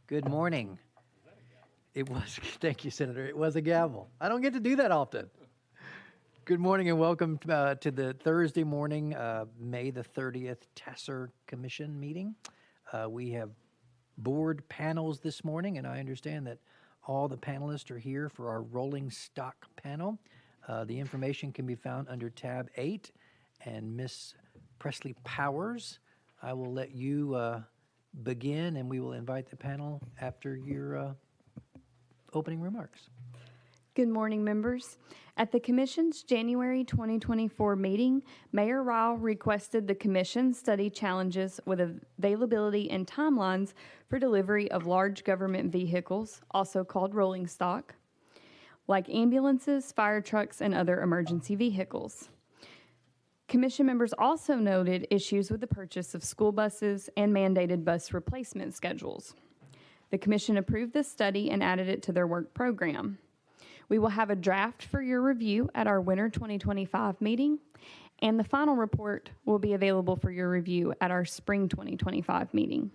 Good morning. It was, thank you, Senator. It was a gavel. I don't get to do that often. Good morning and welcome to the Thursday morning, May the 30th TACIR Commission meeting. We have board panels this morning, and I understand that all the panelists are here for our rolling stock panel. The information can be found under tab 8, and Miss Presley Powers, I will let you begin, and we will invite the panel after your opening remarks. Good morning, members. At the Commission's January 2024 meeting, Mayor Ryle requested the Commission study challenges with availability and timelines for delivery of large government vehicles, also called rolling stock, like ambulances, fire trucks, and other emergency vehicles. Commission members also noted issues with the purchase of school buses and mandated bus replacement schedules. The Commission approved this study and added it to their work program. We will have a draft for your review at our winter 2025 meeting, and the final report will be available for your review at our spring 2025 meeting.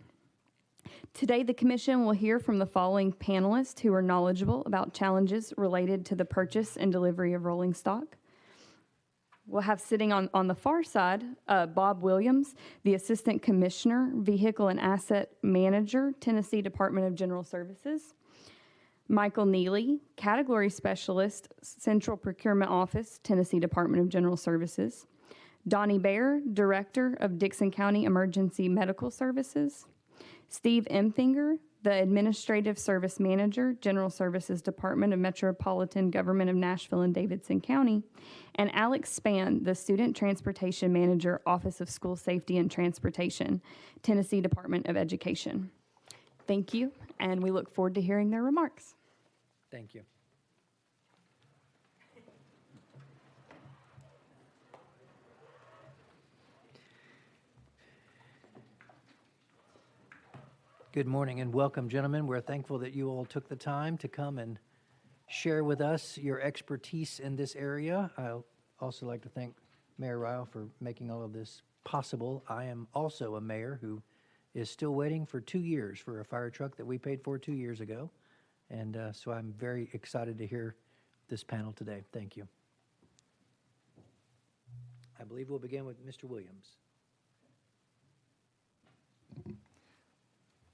Today, the Commission will hear from the following panelists who are knowledgeable about challenges related to the purchase and delivery of rolling stock. We'll have sitting on the far side, Bob Williams, the Assistant Commissioner, Vehicle and Asset Manager, Tennessee Department of General Services. Michael Neely, Category Specialist, Central Procurement Office, Tennessee Department of General Services. Donnie Baer, Director of Dixon County Emergency Medical Services. Steve Empfinger, the Administrative Service Manager, General Services Department of Metropolitan Government of Nashville and Davidson County. And Alex Spann, the Student Transportation Manager, Office of School Safety and Transportation, Tennessee Department of Education. Thank you, and we look forward to hearing their remarks. Thank you. Good morning and welcome, gentlemen. We're thankful that you all took the time to come and share with us your expertise in this area. I'd also like to thank Mayor Ryle for making all of this possible. I am also a mayor who is still waiting for 2 years for a fire truck that we paid for 2 years ago. And so I'm very excited to hear this panel today. Thank you. I believe we'll begin with Mr. Williams.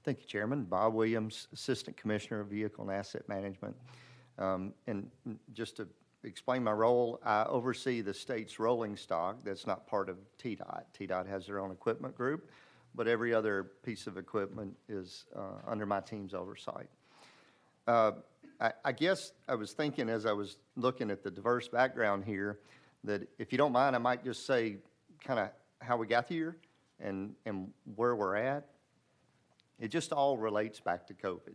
Thank you, Chairman. Bob Williams, Assistant Commissioner of Vehicle and Asset Management. And just to explain my role, I oversee the state's rolling stock that's not part of TDOT. TDOT has their own equipment group, but every other piece of equipment is under my team's oversight. I guess I was thinking as I was looking at the diverse background here that if you don't mind, I might just say kind of how we got here and where we're at. It just all relates back to COVID.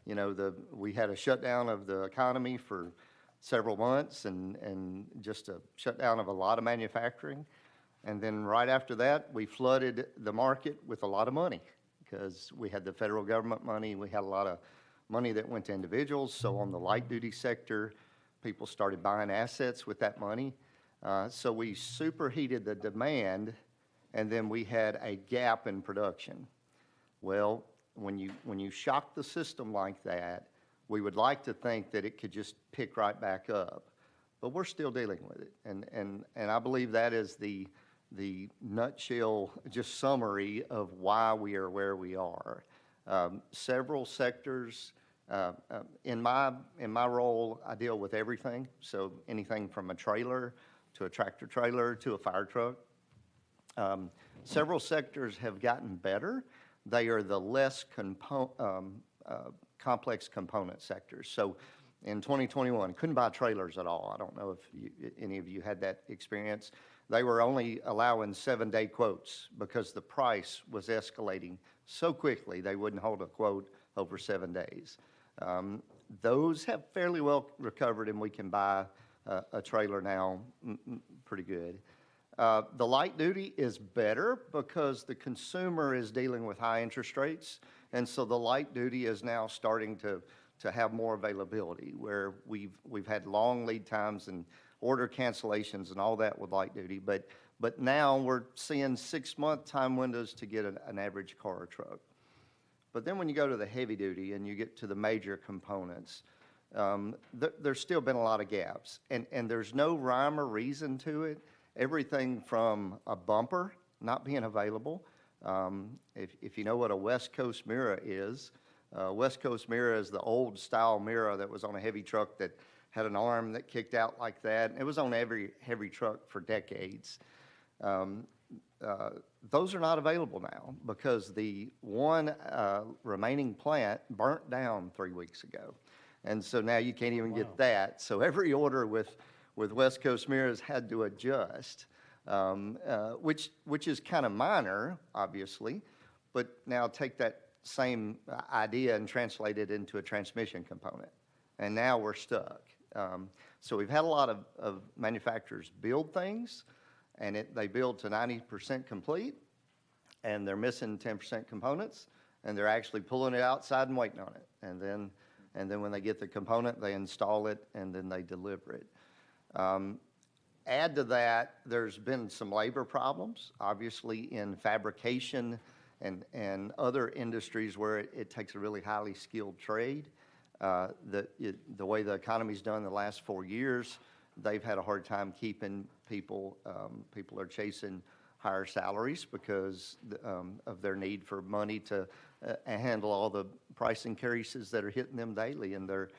You know, we had a shutdown of the economy for several months and just a shutdown of a lot of manufacturing. And then right after that, we flooded the market with a lot of money because we had the federal government money. We had a lot of money that went to individuals. So on the light duty sector, people started buying assets with that money. So we superheated the demand, and then we had a gap in production. Well, when you shock the system like that, we would like to think that it could just pick right back up, but we're still dealing with it. And I believe that is the nutshell, just summary of why we are where we are. Several sectors. In my role, I deal with everything. So anything from a trailer to a tractor trailer to a fire truck. Several sectors have gotten better. They are the less complex component sectors. So in 2021, couldn't buy trailers at all. I don't know if any of you had that experience. They were only allowing 7-day quotes because the price was escalating so quickly they wouldn't hold a quote over 7 days. Those have fairly well recovered, and we can buy a trailer now pretty good. The light duty is better because the consumer is dealing with high interest rates, and so the light duty is now starting to have more availability, where we've had long lead times and order cancellations and all that with light duty, but now we're seeing 6-month time windows to get an average car or truck. But then when you go to the heavy duty and you get to the major components, there's still been a lot of gaps. And there's no rhyme or reason to it. Everything from a bumper not being available. If you know what a West Coast mirror is, West Coast mirror is the old style mirror that was on a heavy truck that had an arm that kicked out like that. It was on every heavy truck for decades. Those are not available now because the one remaining plant burnt down 3 weeks ago. And so now you can't even get that. So every order with West Coast mirrors had to adjust, which is kind of minor, obviously, but now take that same idea and translate it into a transmission component. And now we're stuck. So we've had a lot of manufacturers build things, and they build to 90% complete, and they're missing 10% components, and they're actually pulling it outside and waiting on it. And then when they get the component, they install it, and then they deliver it. Add to that, there's been some labor problems, obviously, in fabrication and other industries where it takes a really highly skilled trade. The way the economy's done the last 4 years, they've had a hard time keeping people. People are chasing higher salaries because of their need for money to handle all the price increases that are hitting them daily in their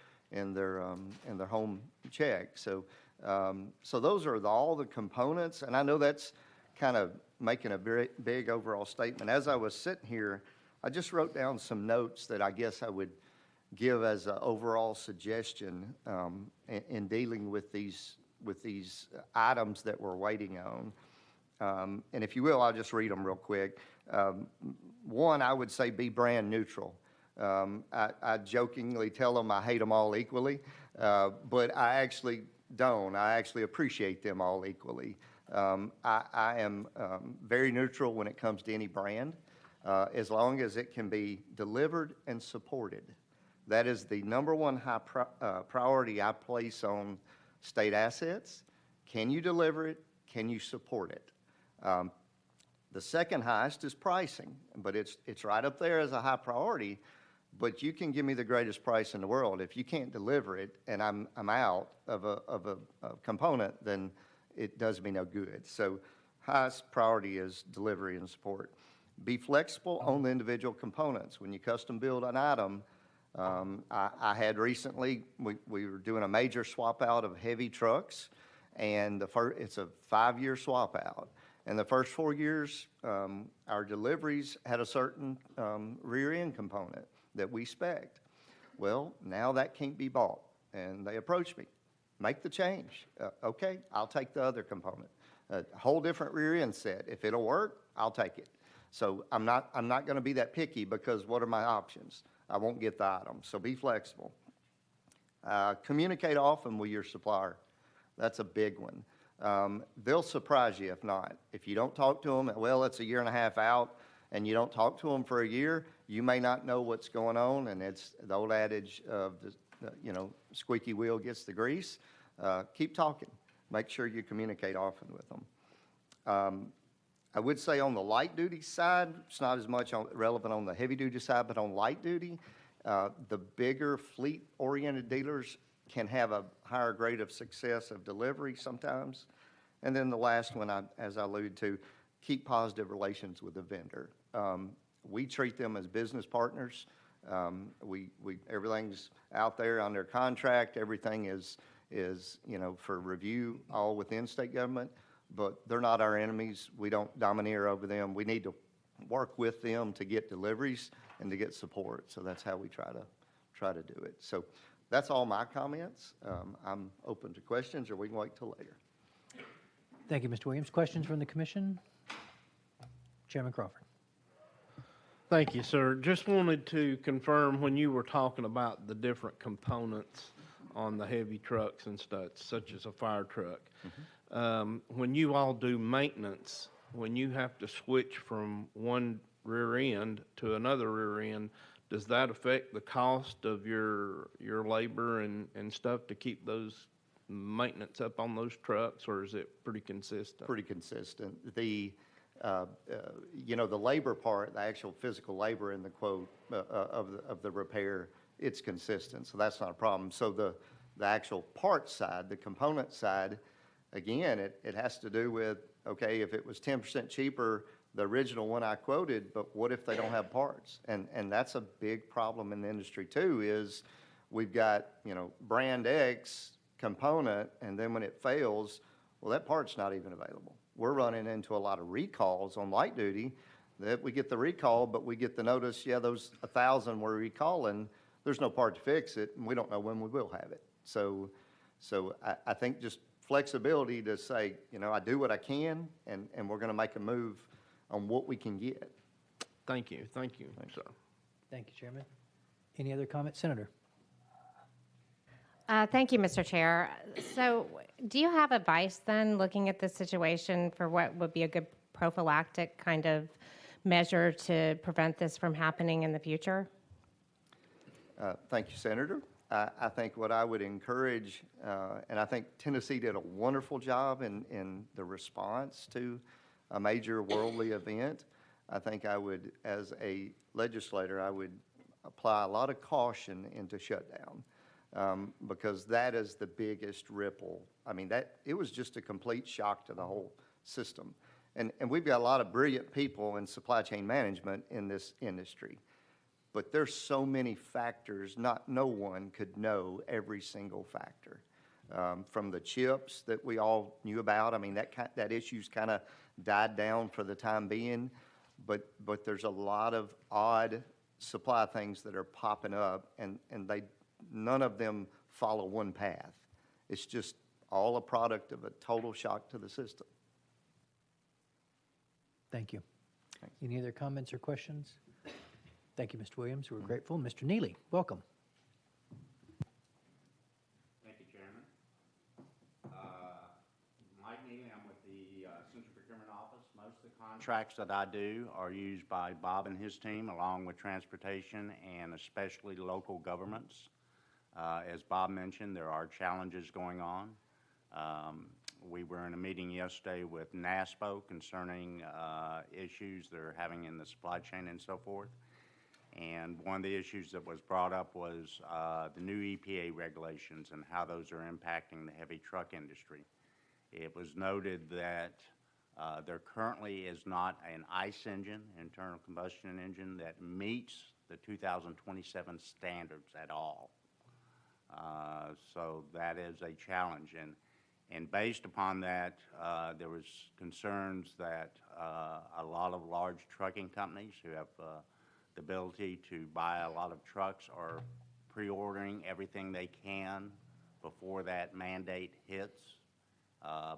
home check. So those are all the components, and I know that's kind of making a very big overall statement. As I was sitting here, I just wrote down some notes that I guess I would give as an overall suggestion in dealing with these items that we're waiting on. And if you will, I'll just read them real quick. One, I would say be brand neutral. I jokingly tell them I hate them all equally, but I actually don't. I actually appreciate them all equally. I am very neutral when it comes to any brand, as long as it can be delivered and supported. That is the number one high priority I place on state assets. Can you deliver it? Can you support it? The second highest is pricing, but it's right up there as a high priority. But you can give me the greatest price in the world. If you can't deliver it and I'm out of a component, then it does me no good. So highest priority is delivery and support. Be flexible on the individual components. When you custom build an item, I had recently, we were doing a major swap out of heavy trucks, and it's a 5-year swap out. And the first 4 years, our deliveries had a certain rear end component that we spec'd. Well, now that can't be bought. And they approached me, make the change. Okay, I'll take the other component. A whole different rear end set. If it'll work, I'll take it. So I'm not going to be that picky, because what are my options? I won't get the item. So be flexible. Communicate often with your supplier. That's a big one. They'll surprise you if not. If you don't talk to them, well, it's a year and a half out, and you don't talk to them for a year, you may not know what's going on, and it's the old adage of squeaky wheel gets the grease. Keep talking. Make sure you communicate often with them. I would say on the light duty side, it's not as much relevant on the heavy duty side, but on light duty, the bigger fleet-oriented dealers can have a higher grade of success of delivery sometimes. And then the last one, as I alluded to, keep positive relations with the vendor. We treat them as business partners. Everything's out there under contract. Everything is for review, all within state government. But they're not our enemies. We don't domineer over them. We need to work with them to get deliveries and to get support. So that's how we try to do it. So that's all my comments. I'm open to questions, or we can wait till later. Thank you, Mr. Williams. Questions from the commission? Chairman Crawford. Thank you, sir. Just wanted to confirm, when you were talking about the different components on the heavy trucks and stuff, such as a fire truck, when you all do maintenance, when you have to switch from one rear end to another rear end, does that affect the cost of your labor and stuff to keep those maintenance up on those trucks, or is it pretty consistent? Pretty consistent. The labor part, the actual physical labor in the quote of the repair, it's consistent, so that's not a problem. So the actual part side, the component side, again, it has to do with, okay, if it was 10% cheaper, the original one I quoted, but what if they don't have parts? And that's a big problem in the industry too, is we've got, brand X component, and then when it fails, well, that part's not even available. We're running into a lot of recalls on light duty that we get the recall, but we get the notice, yeah, those 1,000 we're recalling, there's no part to fix it, and we don't know when we will have it. So I think just flexibility to say, I do what I can, and we're going to make a move on what we can get. Thank you, sir. Thank you, Chairman. Any other comments, Senator? Thank you, Mr. Chair. So do you have advice then, looking at this situation, for what would be a good prophylactic kind of measure to prevent this from happening in the future? Thank you, Senator. I think what I would encourage, and I think Tennessee did a wonderful job in the response to a major worldly event. I think I would, as a legislator, I would apply a lot of caution into shutdown. Because that is the biggest ripple. I mean, it was just a complete shock to the whole system. And we've got a lot of brilliant people in supply chain management in this industry. But there's so many factors, no one could know every single factor. From the chips that we all knew about, I mean, that issue's kind of died down for the time being. But there's a lot of odd supply things that are popping up, and none of them follow one path. It's just all a product of a total shock to the system. Thank you. Thanks. Any other comments or questions? Thank you, Mr. Williams. We're grateful. Mr. Neely, welcome. Thank you, Chairman. Mike Neely, I'm with the Central Procurement Office. Most of the contracts that I do are used by Bob and his team, along with transportation and especially local governments. As Bob mentioned, there are challenges going on. We were in a meeting yesterday with NASPO concerning issues they're having in the supply chain and so forth. And one of the issues that was brought up was the new EPA regulations and how those are impacting the heavy truck industry. It was noted that there currently is not an ICE engine, internal combustion engine, that meets the 2027 standards at all. So that is a challenge, and based upon that, there was concerns that a lot of large trucking companies who have the ability to buy a lot of trucks are pre-ordering everything they can before that mandate hits,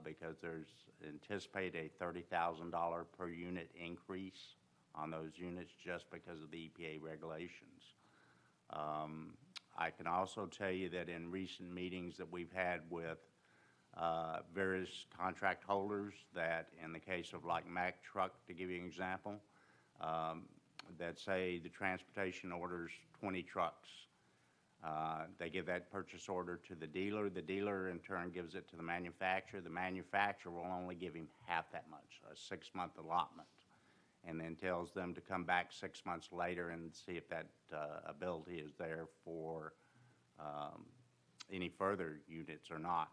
because there's anticipated a $30,000 per unit increase on those units just because of the EPA regulations. I can also tell you that in recent meetings that we've had with various contract holders, that in the case of like Mack Truck, to give you an example, that say the transportation orders 20 trucks. They give that purchase order to the dealer in turn gives it to the manufacturer will only give him half that much, a 6-month allotment, and then tells them to come back 6 months later and see if that ability is there for any further units or not.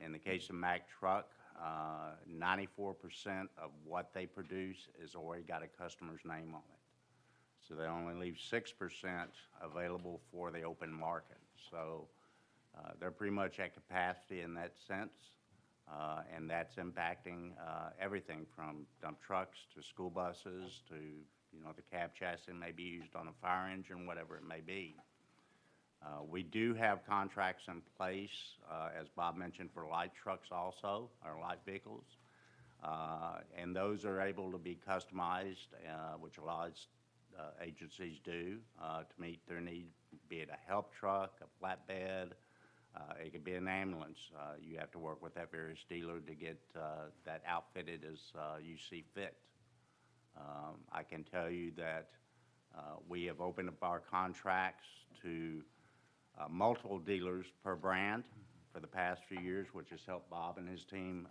In the case of Mack Truck, 94% of what they produce has already got a customer's name on it. So they only leave 6% available for the open market. So they're pretty much at capacity in that sense, and that's impacting everything from dump trucks to school buses to, the cab chassis may be used on a fire engine, whatever it may be. We do have contracts in place, as Bob mentioned, for light trucks also, or light vehicles. And those are able to be customized, which a lot of agencies do, to meet their need, be it a help truck, a flatbed, it could be an ambulance. You have to work with that various dealer to get that outfitted as you see fit. I can tell you that we have opened up our contracts to multiple dealers per brand for the past few years, which has helped Bob and his team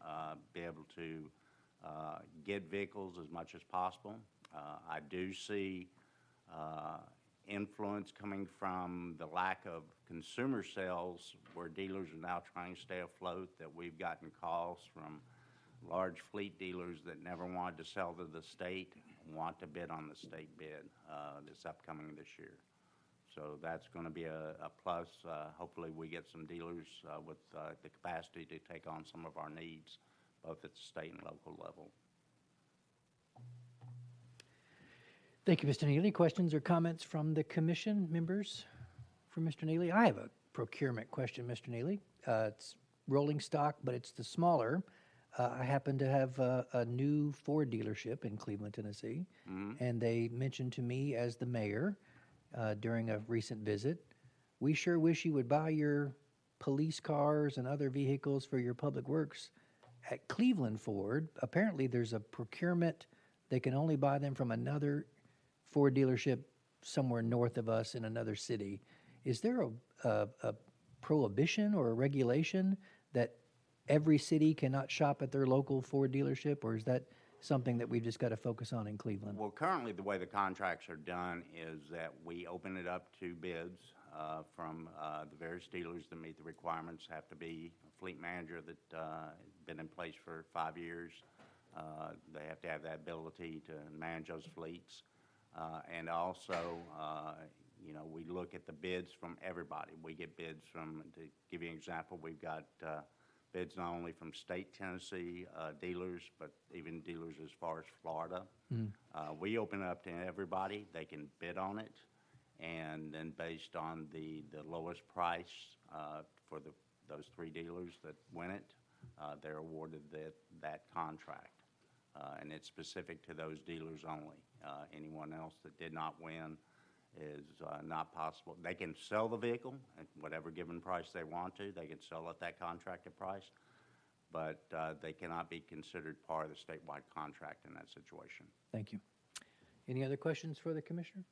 be able to get vehicles as much as possible. I do see influence coming from the lack of consumer sales where dealers are now trying to stay afloat, that we've gotten calls from large fleet dealers that never wanted to sell to the state, want to bid on the state bid this upcoming this year. So that's going to be a plus. Hopefully we get some dealers with the capacity to take on some of our needs, both at the state and local level. Thank you, Mr. Neely. Any questions or comments from the commission members for Mr. Neely? I have a procurement question, Mr. Neely. It's rolling stock, but it's the smaller. I happen to have a new Ford dealership in Cleveland, Tennessee, and they mentioned to me as the mayor during a recent visit, we sure wish you would buy your police cars and other vehicles for your public works at Cleveland Ford. Apparently there's a procurement. They can only buy them from another Ford dealership somewhere north of us in another city. Is there a prohibition or a regulation that every city cannot shop at their local Ford dealership, or is that something that we've just got to focus on in Cleveland? Well, currently the way the contracts are done is that we open it up to bids from the various dealers that meet the requirements. Have to be a fleet manager that has been in place for 5 years. They have to have that ability to manage those fleets. And also, you know, we look at the bids from everybody. We get bids from, to give you an example, we've got bids not only from state Tennessee dealers, but even dealers as far as Florida. We open it up to everybody. They can bid on it. And then based on the lowest price for those 3 dealers that win it, they're awarded that contract. And it's specific to those dealers only. Anyone else that did not win is not possible. They can sell the vehicle at whatever given price they want to. They can sell at that contracted price, but they cannot be considered part of the statewide contract in that situation. Thank you. Any other questions for the commissioner?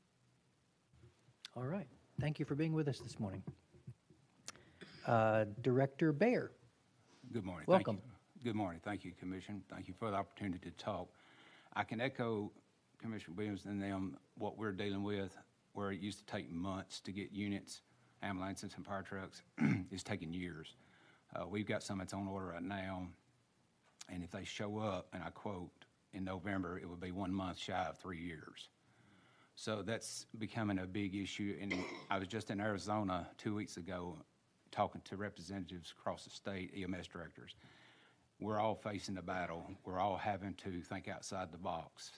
All right. Thank you for being with us this morning. Director Baer. Good morning. Welcome. Thank you. Good morning. Thank you, Commission. Thank you for the opportunity to talk. I can echo Commissioner Williams and them, what we're dealing with, where it used to take months to get units, ambulances and fire trucks, it's taking years. We've got some that's on order right now, and if they show up, and I quote, in November, it would be 1 month shy of 3 years. So that's becoming a big issue, and I was just in Arizona 2 weeks ago talking to representatives across the state, EMS directors. We're all facing a battle. We're all having to think outside the box.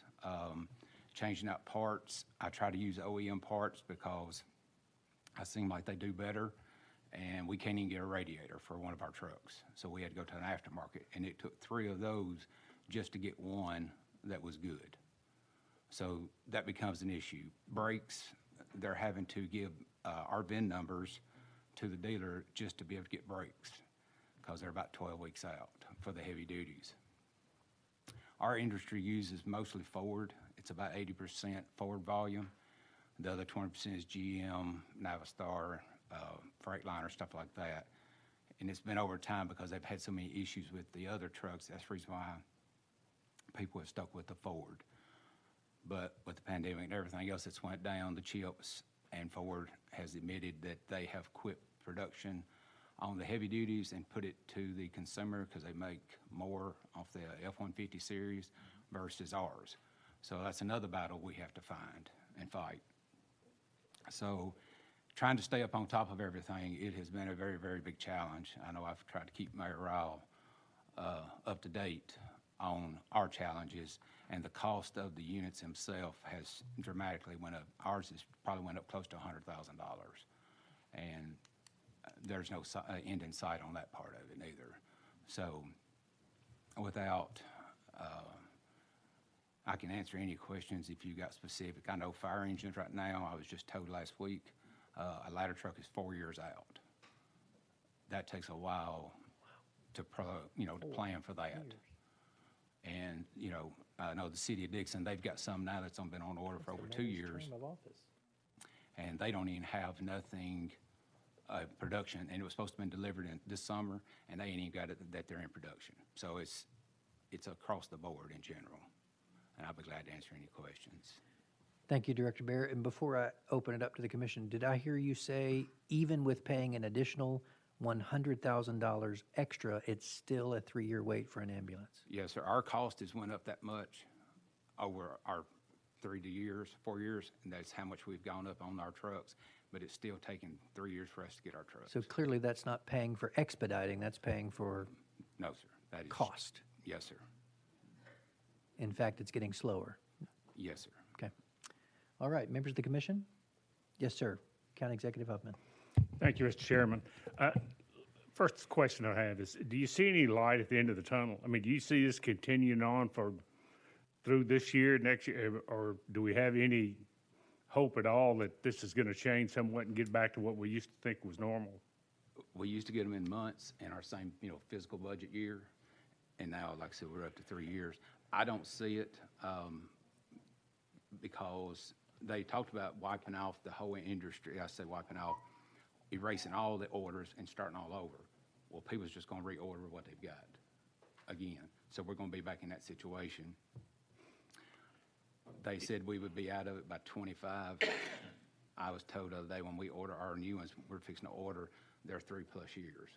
Changing out parts. I try to use OEM parts because I seem like they do better, and we can't even get a radiator for one of our trucks. So we had to go to an aftermarket, and it took 3 of those just to get one that was good. So that becomes an issue. Brakes, they're having to give our VIN numbers to the dealer just to be able to get brakes because they're about 12 weeks out for the heavy duties. Our industry uses mostly Ford. It's about 80% Ford volume. The other 20% is GM, Navistar, Freightliner, stuff like that. And it's been over time because they've had so many issues with the other trucks. That's the reason why people have stuck with the Ford. But with the pandemic and everything else that's went down, the chips, and Ford has admitted that they have quit production on the heavy duties and put it to the consumer because they make more off the F-150 series versus ours. So that's another battle we have to find and fight. So trying to stay up on top of everything, it has been a very, very big challenge. I know I've tried to keep Mayor Ryle up to date on our challenges, and the cost of the units themselves has dramatically went up. Ours has probably went up close to $100,000, and there's no end in sight on that part of it either. So without, I can answer any questions if you got specific. I know fire engines right now, I was just told last week, a ladder truck is 4 years out. That takes a while to plan for that. And, I know the city of Dixon, they've got some now that's been on order for over 2 years. And they don't even have nothing production, and it was supposed to be delivered in this summer, and they ain't even got it that they're in production. So it's across the board in general. And I'll be glad to answer any questions. Thank you, Director Bear. And before I open it up to the commission, did I hear you say even with paying an additional $100,000 extra, it's still a 3-year wait for an ambulance? Yes, sir. Our cost has went up that much over our 4 years, and that's how much we've gone up on our trucks. But it's still taking 3 years for us to get our trucks. So clearly that's not paying for expediting, that's paying for No, sir. That is cost. Yes, sir. In fact, it's getting slower. Yes, sir. Okay. All right, members of the commission? Yes, sir. County Executive Huffman. Thank you, Mr. Chairman. First question I have is, do you see any light at the end of the tunnel? I mean, do you see this continuing on through this year, next year, or do we have any hope at all that this is going to change somewhat and get back to what we used to think was normal? We used to get them in months in our same, fiscal budget year, and now, like I said, we're up to 3 years. I don't see it because they talked about wiping off the whole industry. I say wiping off, erasing all the orders and starting all over. Well, people's just going to reorder what they've got again. So we're going to be back in that situation. They said we would be out of it by 25. I was told the other day when we order our new ones, we're fixing to order, they're 3+ years.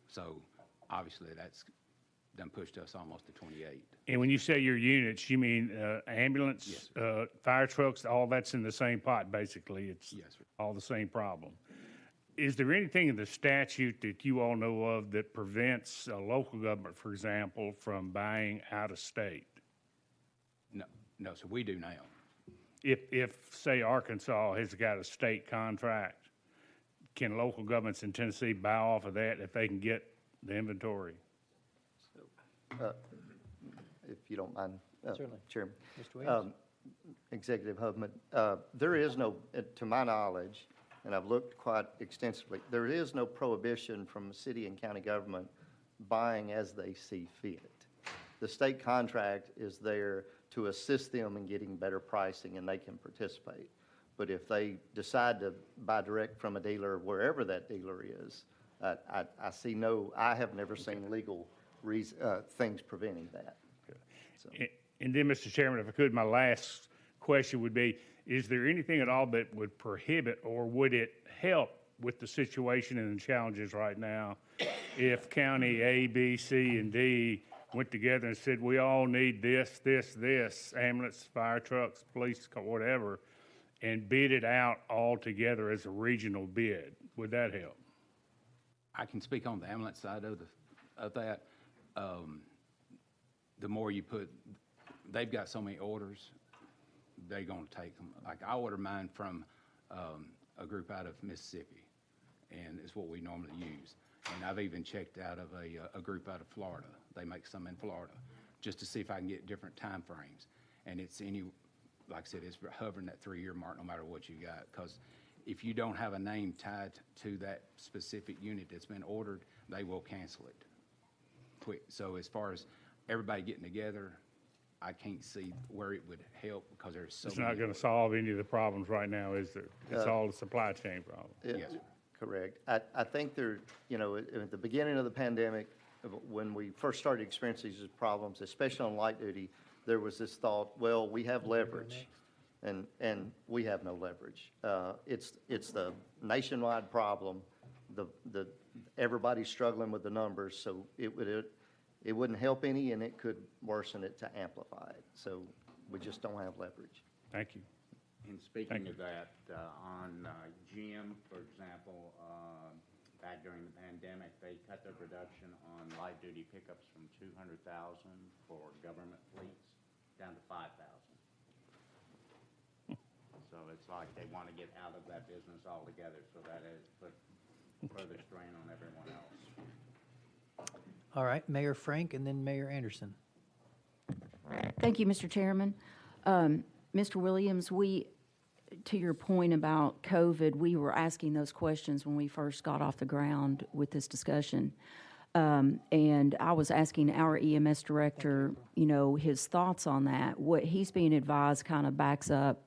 So obviously that's done pushed us almost to 28. And when you say your units, you mean ambulance, Yes, fire trucks, all that's in the same pot, basically? It's Yes, sir. all the same problem. Is there anything in the statute that you all know of that prevents a local government, for example, from buying out of state? No, so we do now. If, say, Arkansas has got a state contract, can local governments in Tennessee buy off of that if they can get the inventory? If you don't mind, Certainly. Chairman. Mr. Williams? Executive Huffman, there is no, to my knowledge, and I've looked quite extensively, there is no prohibition from the city and county government buying as they see fit. The state contract is there to assist them in getting better pricing, and they can participate. But if they decide to buy direct from a dealer, wherever that dealer is, I have never seen legal things preventing that. So. And then, Mr. Chairman, if I could, my last question would be, is there anything at all that would prohibit, or would it help with the situation and the challenges right now if county A, B, C, and D went together and said, we all need this, ambulance, fire trucks, police, whatever, and bid it out all together as a regional bid? Would that help? I can speak on the ambulance side of that. The more you put, they've got so many orders, they're going to take them. Like I order mine from a group out of Mississippi, and it's what we normally use. And I've even checked out of a group out of Florida. They make some in Florida, just to see if I can get different time frames. And it's like I said, it's hovering that 3-year mark no matter what you got. Because if you don't have a name tied to that specific unit that's been ordered, they will cancel it quick. So as far as everybody getting together, I can't see where it would help because there's so It's many not going to solve any of the problems right now, is there? It's all a supply chain problem. Yes, sir. Correct. I think there, at the beginning of the pandemic, when we first started experiencing these problems, especially on light duty, there was this thought, well, we have leverage, and we have no leverage. It's the nationwide problem. Everybody's struggling with the numbers, so it wouldn't help any, and it could worsen it to amplify it. So we just don't have leverage. Thank you. And speaking of that, on GM, for example, back during the pandemic, they cut their production on light-duty pickups from 200,000 for government fleets down to 5,000. So it's like they want to get out of that business altogether, so that has put further strain on everyone else. All right, Mayor Frank and then Mayor Anderson. Thank you, Mr. Chairman. Mr. Williams, to your point about COVID, we were asking those questions when we first got off the ground with this discussion. And I was asking our EMS director, his thoughts on that. What he's being advised kind of backs up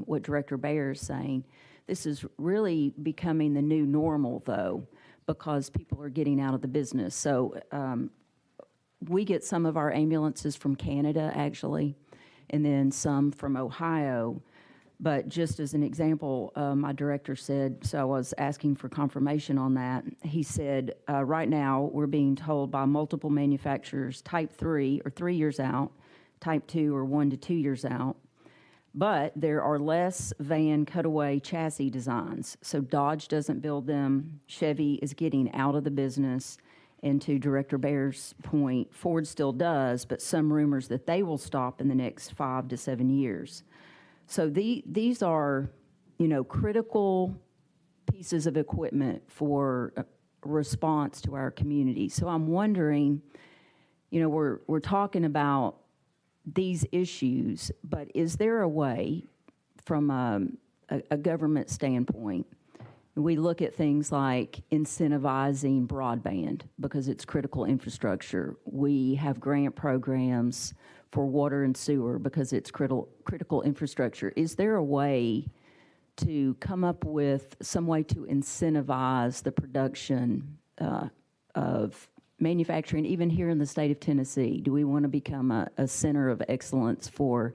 what Director Bayer is saying. This is really becoming the new normal, though, because people are getting out of the business. So we get some of our ambulances from Canada, actually, and then some from Ohio. But just as an example, my director said, so I was asking for confirmation on that. He said, right now, we're being told by multiple manufacturers, type 3 or 3 years out, type 2 or 1 to 2 years out. But there are less van cutaway chassis designs. So Dodge doesn't build them. Chevy is getting out of the business. And to Director Baer's point, Ford still does, but some rumors that they will stop in the next 5 to 7 years. So these are, critical pieces of equipment for a response to our community. So I'm wondering, we're talking about these issues, but is there a way from a government standpoint, we look at things like incentivizing broadband because it's critical infrastructure. We have grant programs for water and sewer because it's critical infrastructure. Is there a way to come up with some way to incentivize the production of manufacturing, even here in the state of Tennessee? Do we want to become a center of excellence for,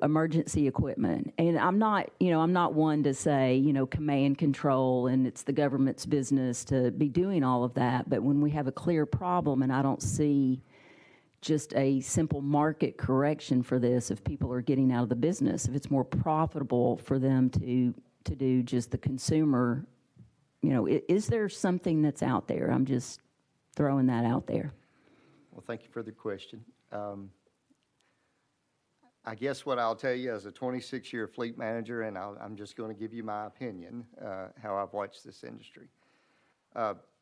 emergency equipment? And I'm not one to say, command control and it's the government's business to be doing all of that. But when we have a clear problem and I don't see just a simple market correction for this, if people are getting out of the business, if it's more profitable for them to do just the consumer, is there something that's out there? I'm just throwing that out there. Well, thank you for the question. I guess what I'll tell you as a 26-year fleet manager, and I'm just going to give you my opinion, how I've watched this industry.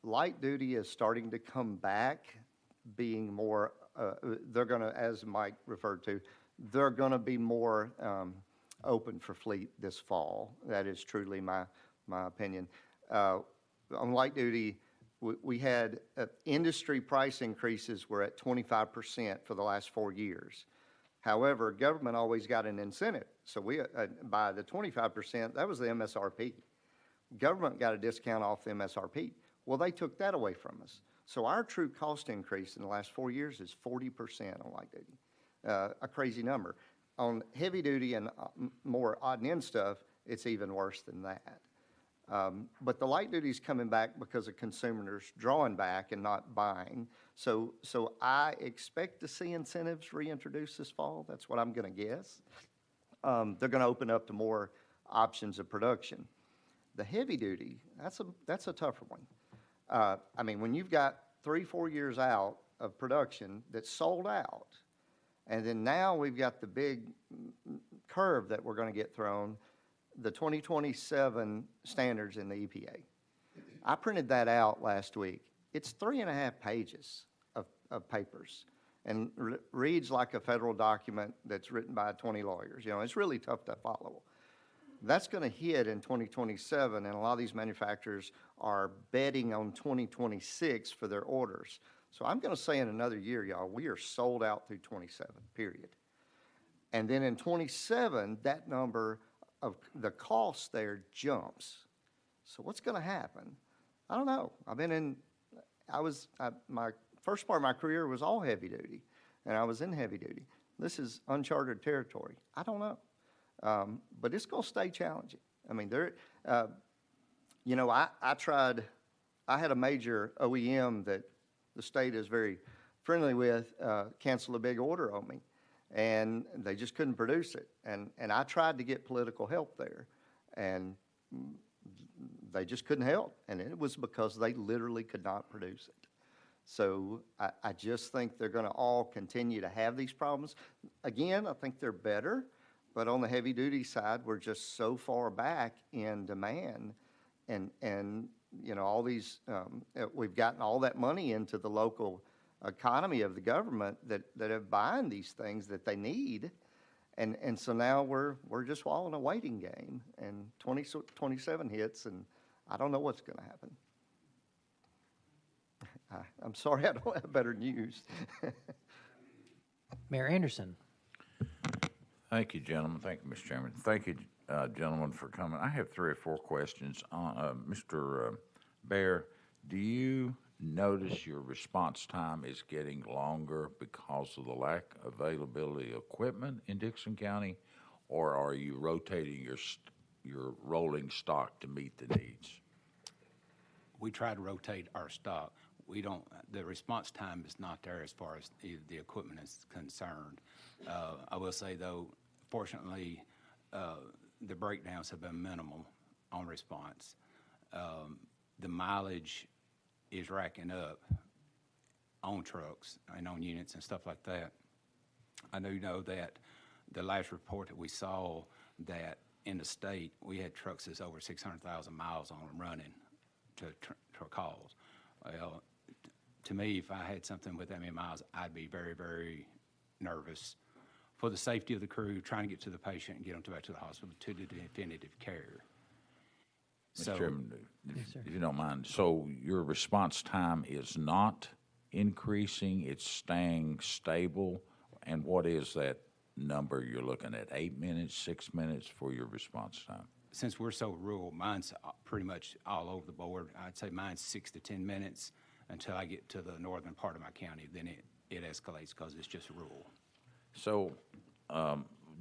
Light duty is starting to come back, being more, they're going to, as Mike referred to, they're going to be more open for fleet this fall. That is truly my opinion. On light duty, we had industry price increases were at 25% for the last 4 years. However, government always got an incentive. So we, by the 25%, that was the MSRP. Government got a discount off the MSRP. Well, they took that away from us. So our true cost increase in the last 4 years is 40% on light duty, a crazy number. On heavy duty and more odd and end stuff, it's even worse than that. But the light duty is coming back because of consumers drawing back and not buying. So I expect to see incentives reintroduced this fall. That's what I'm going to guess. They're going to open up to more options of production. The heavy duty, that's a tougher one. I mean, when you've got 3-4 years out of production that's sold out, and then now we've got the big curve that we're going to get thrown, the 2027 standards in the EPA. I printed that out last week. It's 3.5 pages of papers and reads like a federal document that's written by 20 lawyers. It's really tough to follow. That's going to hit in 2027, and a lot of these manufacturers are betting on 2026 for their orders. So I'm going to say in another year, y'all, we are sold out through 27, period. And then in 27, that number of the cost there jumps. So what's going to happen? I don't know. My first part of my career was all heavy duty, and I was in heavy duty. This is uncharted territory. I don't know. But it's going to stay challenging. I mean, I had a major OEM that the state is very friendly with cancel a big order on me, and they just couldn't produce it. And I tried to get political help there, and they just couldn't help. And it was because they literally could not produce it. So I just think they're going to all continue to have these problems. Again, I think they're better. But on the heavy-duty side, we're just so far back in demand, and all these we've gotten all that money into the local economy of the government that are buying these things that they need, and so now we're just all in a waiting game. And 2027 hits, and I don't know what's going to happen. I'm sorry, I don't have better news. Mayor Anderson. Thank you, gentlemen. Thank you, Mr. Chairman. Thank you, gentlemen, for coming. I have 3 or 4 questions. Mr. Baer, do you notice your response time is getting longer because of the lack of availability of equipment in Dixon County? Or are you rotating your rolling stock to meet the needs? We try to rotate our stock. We don't, the response time is not there as far as the equipment is concerned. I will say, though, fortunately, the breakdowns have been minimal on response. The mileage is racking up on trucks and on units and stuff like that. I do know that the last report that we saw, that in the state, we had trucks that's over 600,000 miles on them running to calls. Well, to me, if I had something with that many miles, I'd be very, very nervous for the safety of the crew, trying to get to the patient and get them back to the hospital to the definitive care. Mr. Chairman, if you don't mind, so your response time is not increasing, it's staying stable, and what is that number you're looking at? 8 minutes, 6 minutes for your response time? Since we're so rural, mine's pretty much all over the board. I'd say mine's 6 to 10 minutes until I get to the northern part of my county. Then it escalates because it's just rural. So,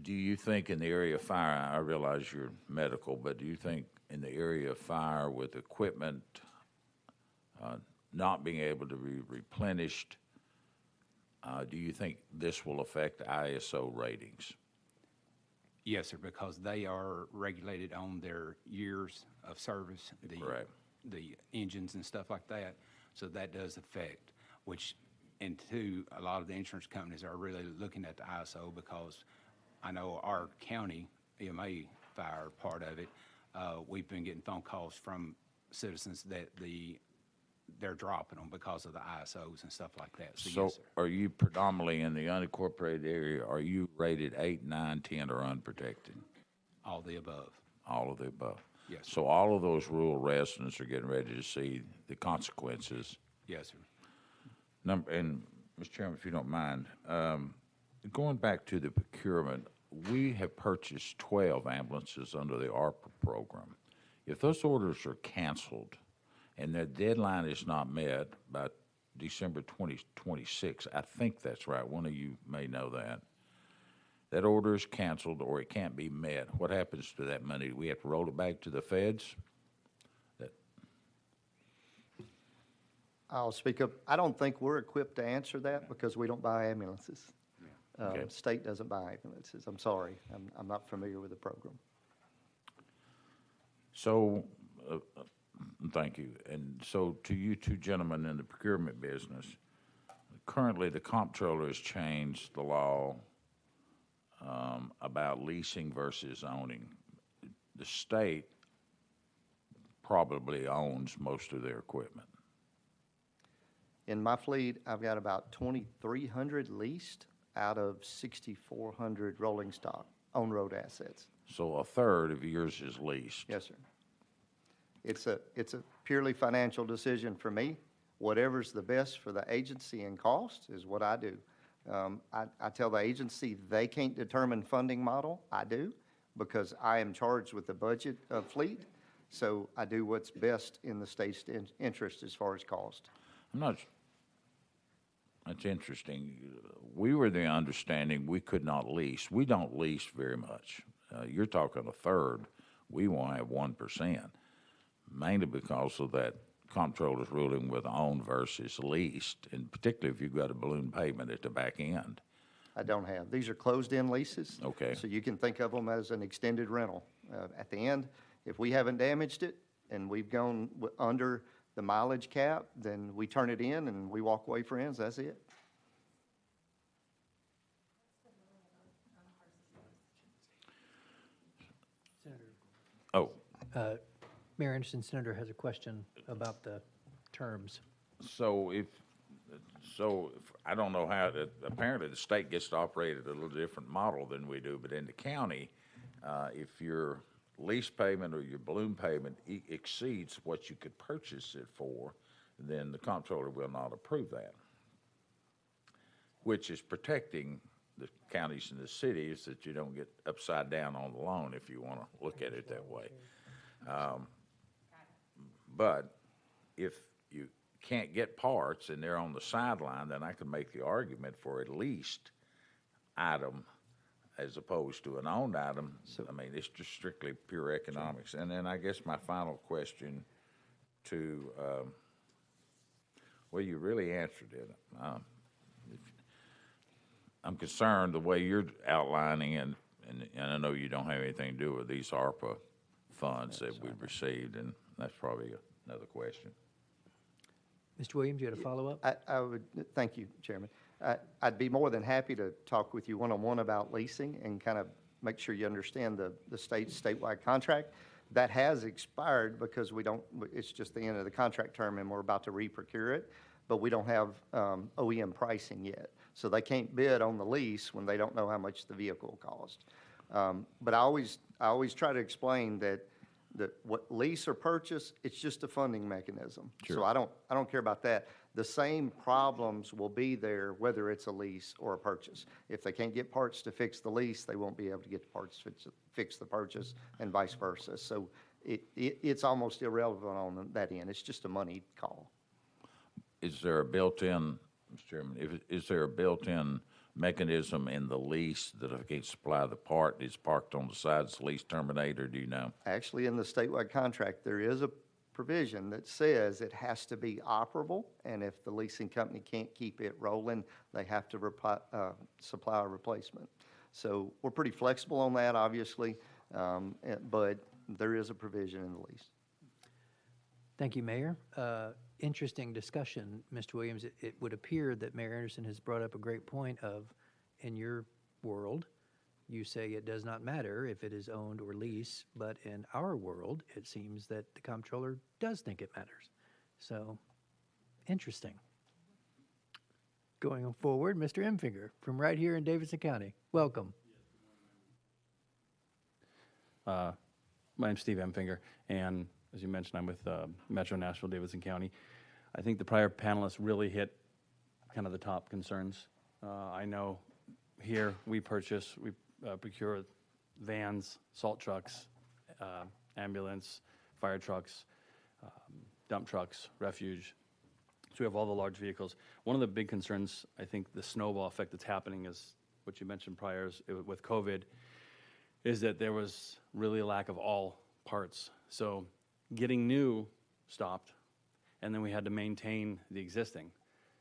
do you think in the area of fire, I realize you're medical, but do you think in the area of fire with equipment not being able to be replenished, do you think this will affect ISO ratings? Yes, sir, because they are regulated on their years of service, the engines and stuff like that. So that does affect, and two, a lot of the insurance companies are really looking at the ISO because I know our county EMA fire part of it, we've been getting phone calls from citizens that they're dropping them because of the ISOs and stuff like that. So yes, sir. Are you predominantly in the unincorporated area? Are you rated 8, 9, 10, or unprotected? All the above. All of the above. Yes, sir. So all of those rural residents are getting ready to see the consequences. Yes, sir. And Mr. Chairman, if you don't mind, going back to the procurement, we have purchased 12 ambulances under the ARPA program. If those orders are canceled and their deadline is not met by December 2026, I think that's right. One of you may know that. That order is canceled or it can't be met. What happens to that money? Do we have to roll it back to the feds? I'll speak up. I don't think we're equipped to answer that because we don't buy ambulances. Okay. State doesn't buy ambulances. I'm sorry. I'm not familiar with the program. So, thank you. And so to you two gentlemen in the procurement business, currently the comptroller has changed the law about leasing versus owning. The state probably owns most of their equipment. In my fleet, I've got about 2,300 leased out of 6,400 rolling stock on-road assets. So a third of yours is leased. Yes, sir. It's a purely financial decision for me. Whatever's the best for the agency and cost is what I do. I tell the agency they can't determine funding model. I do, because I am charged with the budget of fleet. So I do what's best in the state's interest as far as cost. That's interesting. We were the understanding we could not lease. We don't lease very much. You're talking a third. We won't have 1%, mainly because of that comptroller's ruling with owned versus leased, and particularly if you've got a balloon payment at the back end. I don't have. These are closed-in leases. Okay. So you can think of them as an extended rental. At the end, if we haven't damaged it and we've gone under the mileage cap, then we turn it in and we walk away friends. That's it. Oh, Mayor Anderson, Senator has a question about the terms. so if I don't know how apparently the state gets to operate at a little different model than we do, but in the county, if your lease payment or your balloon payment exceeds what you could purchase it for, then the comptroller will not approve that, which is protecting the counties and the cities that you don't get upside down on the loan, if you want to look at it that way. But if you can't get parts and they're on the sideline, then I could make the argument for at least item as opposed to an owned item. I mean, it's just strictly pure economics. And then I guess my final question to, well, you really answered it. I'm concerned the way you're outlining, and I know you don't have anything to do with these ARPA funds that we've received, and that's probably another question. Mr. Williams, you had a follow-up? I would, thank you, Chairman. I'd be more than happy to talk with you one-on-one about leasing and kind of make sure you understand the statewide contract. That has expired because it's just the end of the contract term and we're about to re-procure it, but we don't have OEM pricing yet. So they can't bid on the lease when they don't know how much the vehicle cost. But I always try to explain that what lease or purchase, it's just a funding mechanism. Sure. So I don't care about that. The same problems will be there whether it's a lease or a purchase. If they can't get parts to fix the lease, they won't be able to get the parts to fix the purchase, and vice versa. So it's almost irrelevant on that end. It's just a money call. Is there a built-in, Mr. Chairman, is there a built-in mechanism in the lease that if I can't supply the part, it's parked on the side, it's lease terminator, do you know? Actually, in the statewide contract, there is a provision that says it has to be operable, and if the leasing company can't keep it rolling, they have to supply a replacement. So we're pretty flexible on that, obviously, but there is a provision in the lease. Thank you, Mayor. Interesting discussion, Mr. Williams. It would appear that Mayor Anderson has brought up a great point of, in your world, you say it does not matter if it is owned or leased, but in our world, it seems that the comptroller does think it matters. So, interesting. Going forward, Mr. Emfinger from right here in Davidson County. Welcome. My name's Steve Emfinger, and as you mentioned, I'm with Metro Nashville, Davidson County. I think the prior panelists really hit kind of the top concerns. I know here we procure vans, salt trucks, ambulance, fire trucks, dump trucks, refuge. So we have all the large vehicles. One of the big concerns, I think the snowball effect that's happening is what you mentioned prior with COVID, is that there was really a lack of all parts. So getting new stopped, and then we had to maintain the existing.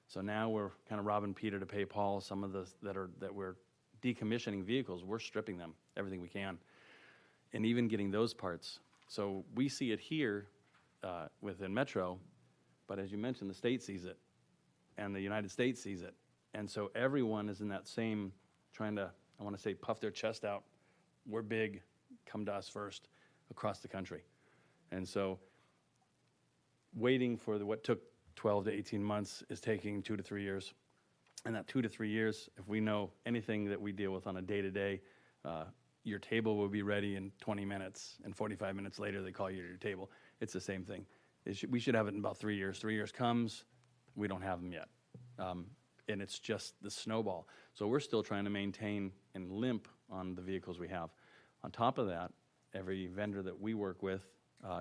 So now we're kind of robbing Peter to pay Paul. Some of the that we're decommissioning vehicles, we're stripping them, everything we can, and even getting those parts. So we see it here within Metro, but as you mentioned, the state sees it, and the United States sees it. And so everyone is in that same, trying to, I want to say, puff their chest out. We're big, come to us first, across the country. And so waiting for what took 12 to 18 months is taking 2 to 3 years. And that 2 to 3 years, if we know anything that we deal with on a day-to-day, your table will be ready in 20 minutes, and 45 minutes later they call you to your table. It's the same thing. We should have it in about 3 years. 3 years comes, we don't have them yet. And it's just the snowball. So we're still trying to maintain and limp on the vehicles we have. On top of that, every vendor that we work with,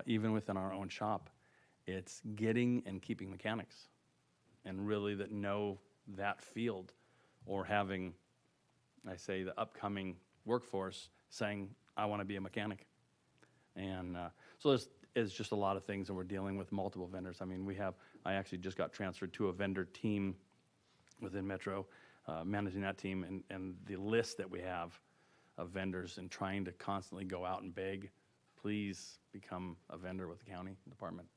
even within our own shop, it's getting and keeping mechanics, and really that know that field, or having, I say, the upcoming workforce saying, I want to be a mechanic. And so there's just a lot of things, and we're dealing with multiple vendors. I mean, I actually just got transferred to a vendor team within Metro, managing that team, and the list that we have of vendors, and trying to constantly go out and beg, please become a vendor with the county department.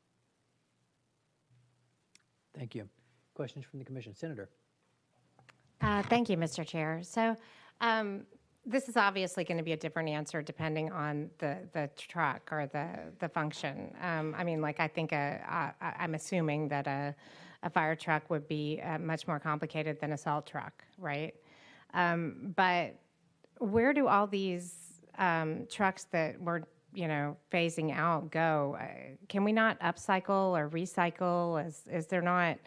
Thank you. Questions from the commission. Senator. Thank you, Mr. Chair. So this is obviously going to be a different answer depending on the truck or the function. I mean, like, I think I'm assuming that a fire truck would be much more complicated than a salt truck, right? But where do all these trucks that we're phasing out go? Can we not upcycle or recycle? Is there not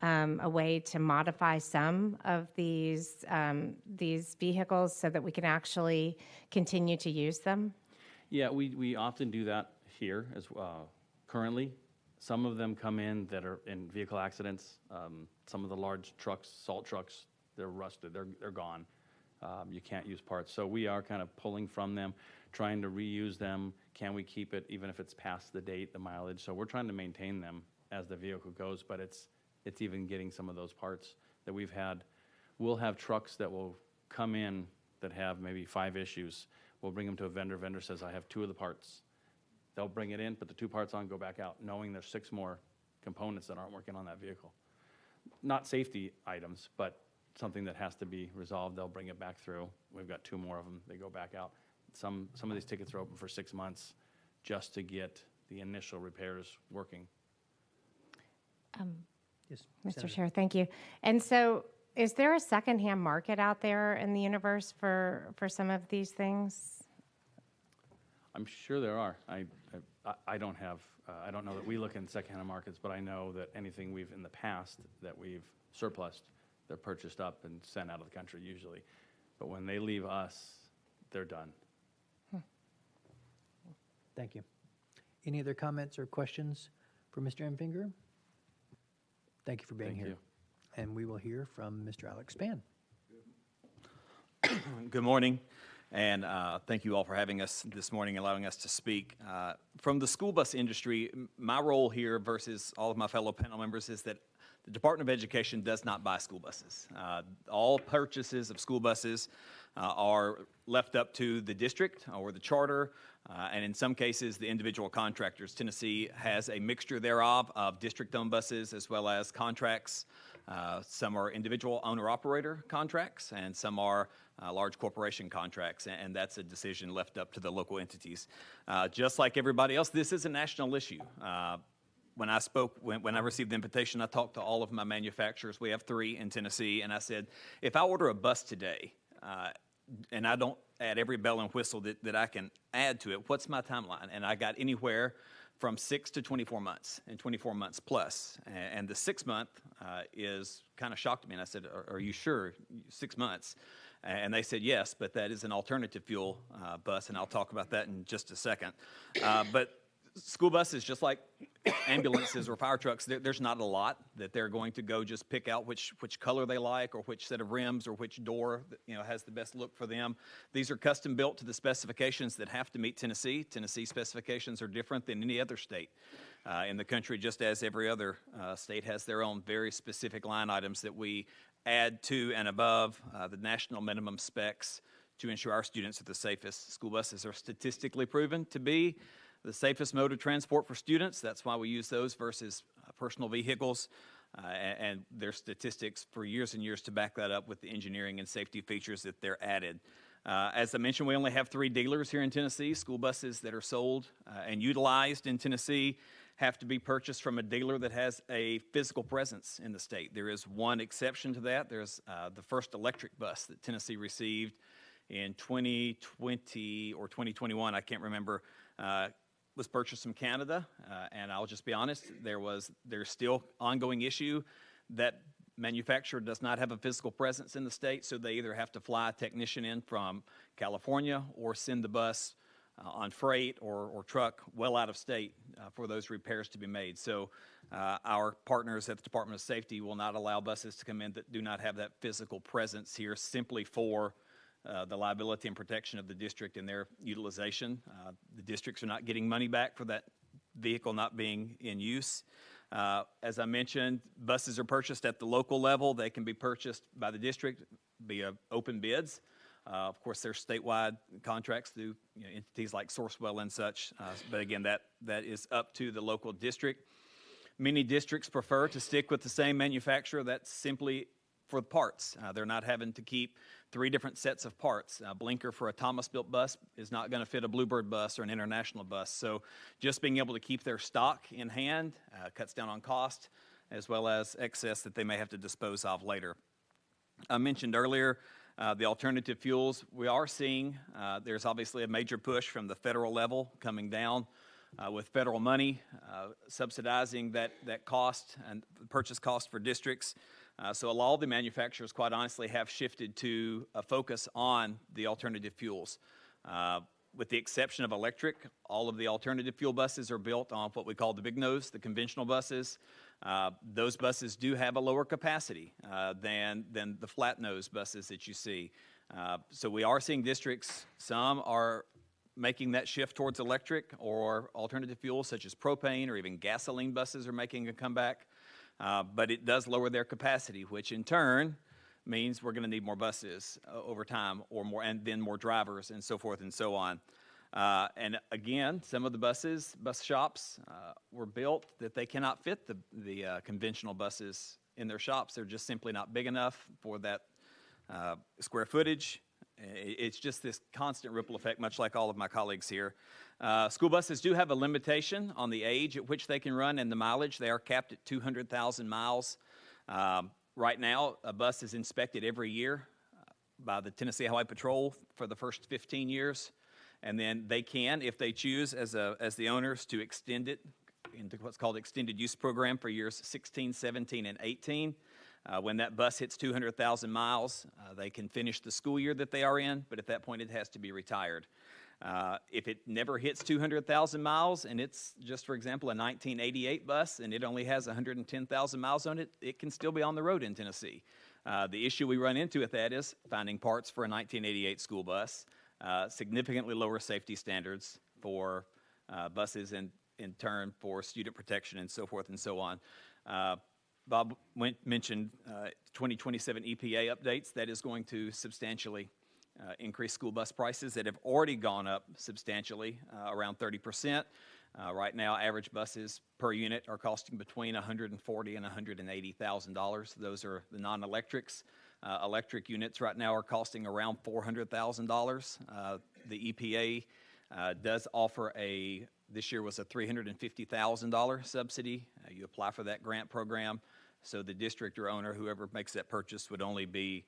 a way to modify some of these vehicles so that we can actually continue to use them? Yeah, we often do that here as currently. Some of them come in that are in vehicle accidents. Some of the large trucks, salt trucks, they're rusted, they're gone. You can't use parts. So we are kind of pulling from them, trying to reuse them. Can we keep it even if it's past the date, the mileage? So we're trying to maintain them as the vehicle goes, but it's even getting some of those parts that we've had. We'll have trucks that will come in that have maybe 5 issues. We'll bring them to a vendor. Vendor says, I have 2 of the parts. They'll bring it in, put the 2 parts on, go back out, knowing there's 6 more components that aren't working on that vehicle. Not safety items, but something that has to be resolved. They'll bring it back through. We've got 2 more of them. They go back out. Some of these tickets are open for 6 months just to get the initial repairs working. Yes, Mr. Senator. Chair, thank you. And so is there a secondhand market out there in the universe for some of these things? I'm sure there are. I don't have, I don't know that we look in secondhand markets, but I know that anything we've in the past that we've surplused, they're purchased up and sent out of the country usually. But when they leave us, they're done. Thank you. Any other comments or questions for Mr. Emfinger? Thank you for being Thank here. you. And we will hear from Mr. Alex Spann. Good morning, and thank you all for having us this morning, allowing us to speak. From the school bus industry, my role here versus all of my fellow panel members is that the Department of Education does not buy school buses. All purchases of school buses are left up to the district or the charter, and in some cases, the individual contractors. Tennessee has a mixture thereof of district-owned buses as well as contracts. Some are individual owner-operator contracts, and some are large corporation contracts, and that's a decision left up to the local entities. Just like everybody else, this is a national issue. When I received the invitation, I talked to all of my manufacturers. We have 3 in Tennessee, and I said, if I order a bus today, and I don't add every bell and whistle that I can add to it, what's my timeline? And I got anywhere from 6 to 24 months, and 24 months plus. And the 6 month is kind of shocked me, and I said, are you sure 6 months? And they said, yes, but that is an alternative fuel bus, and I'll talk about that in just a second. But school buses, just like ambulances or fire trucks, there's not a lot that they're going to go just pick out which color they like or which set of rims or which door has the best look for them. These are custom built to the specifications that have to meet Tennessee. Tennessee specifications are different than any other state in the country, just as every other state has their own very specific line items that we add to and above the national minimum specs to ensure our students are the safest. School buses are statistically proven to be the safest mode of transport for students. That's why we use those versus personal vehicles. And there's statistics for years and years to back that up with the engineering and safety features that they're added. As I mentioned, we only have 3 dealers here in Tennessee. School buses that are sold and utilized in Tennessee have to be purchased from a dealer that has a physical presence in the state. There is one exception to that. There's the first electric bus that Tennessee received in 2020 or 2021, I can't remember, was purchased from Canada, and I'll just be honest, there's still ongoing issue. That manufacturer does not have a physical presence in the state, so they either have to fly a technician in from California or send the bus on freight or truck well out of state for those repairs to be made. So our partners at the Department of Safety will not allow buses to come in that do not have that physical presence here simply for the liability and protection of the district and their utilization. The districts are not getting money back for that vehicle not being in use. As I mentioned, buses are purchased at the local level. They can be purchased by the district via open bids. Of course, there's statewide contracts through entities like Sourcewell and such. But again, that is up to the local district. Many districts prefer to stick with the same manufacturer. That's simply for the parts. They're not having to keep 3 different sets of parts. A blinker for a Thomas-built bus is not going to fit a Bluebird bus or an international bus. So just being able to keep their stock in hand cuts down on cost as well as excess that they may have to dispose of later. I mentioned earlier the alternative fuels. We are seeing there's obviously a major push from the federal level coming down with federal money subsidizing that cost and purchase cost for districts. So a lot of the manufacturers, quite honestly, have shifted to a focus on the alternative fuels. With the exception of electric, all of the alternative fuel buses are built on what we call the big nose, the conventional buses. Those buses do have a lower capacity than the flat nose buses that you see. So we are seeing districts, some are making that shift towards electric or alternative fuels such as propane or even gasoline buses are making a comeback. But it does lower their capacity, which in turn means we're going to need more buses over time or more, and then more drivers and so forth and so on. And again, some of the bus shops were built that they cannot fit the conventional buses in their shops. They're just simply not big enough for that square footage. It's just this constant ripple effect, much like all of my colleagues here. School buses do have a limitation on the age at which they can run and the mileage. They are capped at 200,000 miles. Right now, a bus is inspected every year by the Tennessee Highway Patrol for the first 15 years. And then they can, if they choose as the owners, to extend it into what's called extended use program for years 16, 17, and 18. When that bus hits 200,000 miles, they can finish the school year that they are in, but at that point it has to be retired. If it never hits 200,000 miles and it's just, for example, a 1988 bus and it only has 110,000 miles on it, it can still be on the road in Tennessee. The issue we run into with that is finding parts for a 1988 school bus, significantly lower safety standards for buses and in turn for student protection and so forth and so on. Bob mentioned 2027 EPA updates. That is going to substantially increase school bus prices that have already gone up substantially, around 30%. Right now, average buses per unit are costing between $140,000 and $180,000. Those are the non-electrics. Electric units right now are costing around $400,000. The EPA does offer this year was a $350,000 subsidy. You apply for that grant program. So the district or owner, whoever makes that purchase, would only be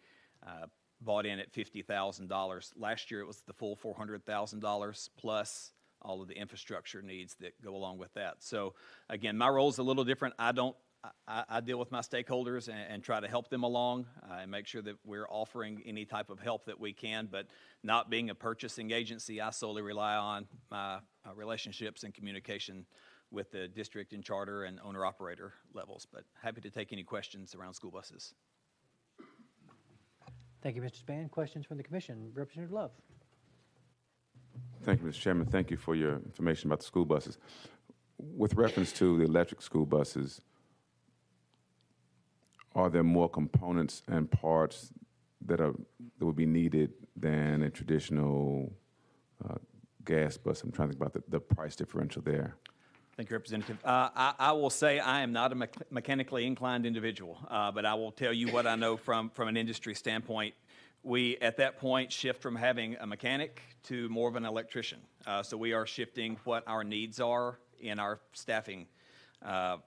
bought in at $50,000. Last year it was the full $400,000 plus all of the infrastructure needs that go along with that. So again, my role is a little different. I deal with my stakeholders and try to help them along and make sure that we're offering any type of help that we can, but not being a purchasing agency, I solely rely on my relationships and communication with the district and charter and owner-operator levels. But happy to take any questions around school buses. Thank you, Mr. Spann. Questions from the commission? Representative Love. Thank you, Mr. Chairman. Thank you for your information about the school buses. With reference to the electric school buses, are there more components and parts that would be needed than a traditional gas bus? I'm trying to think about the price differential there. Thank you, Representative. I will say I am not a mechanically inclined individual, but I will tell you what I know from an industry standpoint. We, at that point, shift from having a mechanic to more of an electrician. So we are shifting what our needs are in our staffing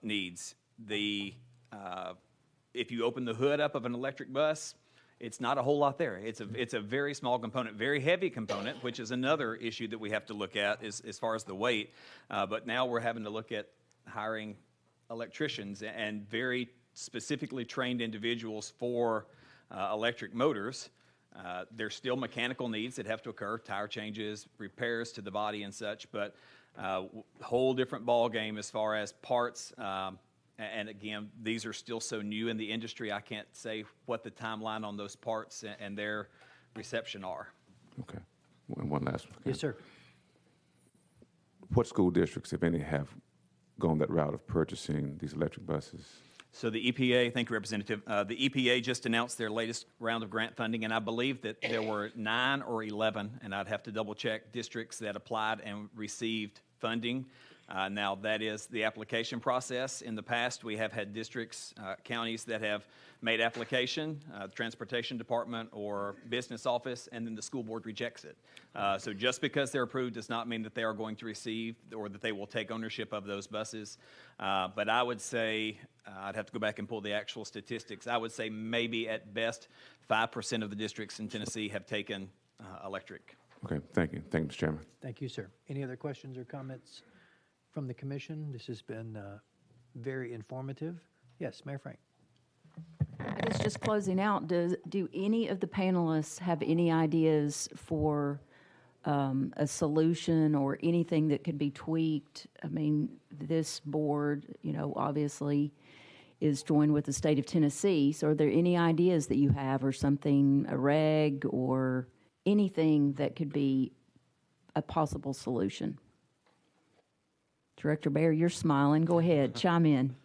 needs. If you open the hood up of an electric bus, it's not a whole lot there. It's a very small component, very heavy component, which is another issue that we have to look at as far as the weight. But now we're having to look at hiring electricians and very specifically trained individuals for electric motors. There's still mechanical needs that have to occur, tire changes, repairs to the body and such, but whole different ball game as far as parts. And again, these are still so new in the industry, I can't say what the timeline on those parts and their reception are. Okay. And one last one. Yes, sir. What school districts, if any, have gone that route of purchasing these electric buses? So the EPA, thank you, Representative. The EPA just announced their latest round of grant funding, and I believe that there were 9 or 11, and I'd have to double check, districts that applied and received funding. Now, that is the application process. In the past, we have had districts, counties that have made application, the Transportation Department or Business Office, and then the school board rejects it. So just because they're approved does not mean that they are going to receive or that they will take ownership of those buses. But I would say, I'd have to go back and pull the actual statistics. I would say maybe at best 5% of the districts in Tennessee have taken electric. Okay, thank you. Thank you, Mr. Chairman. Thank you, sir. Any other questions or comments from the commission? This has been very informative. Yes, Mayor Frank. I guess just closing out, do any of the panelists have any ideas for a solution or anything that could be tweaked? I mean, this board, obviously is joined with the state of Tennessee. So are there any ideas that you have or something, a reg or anything that could be a possible solution? Director Baer, you're smiling. Go ahead, chime in.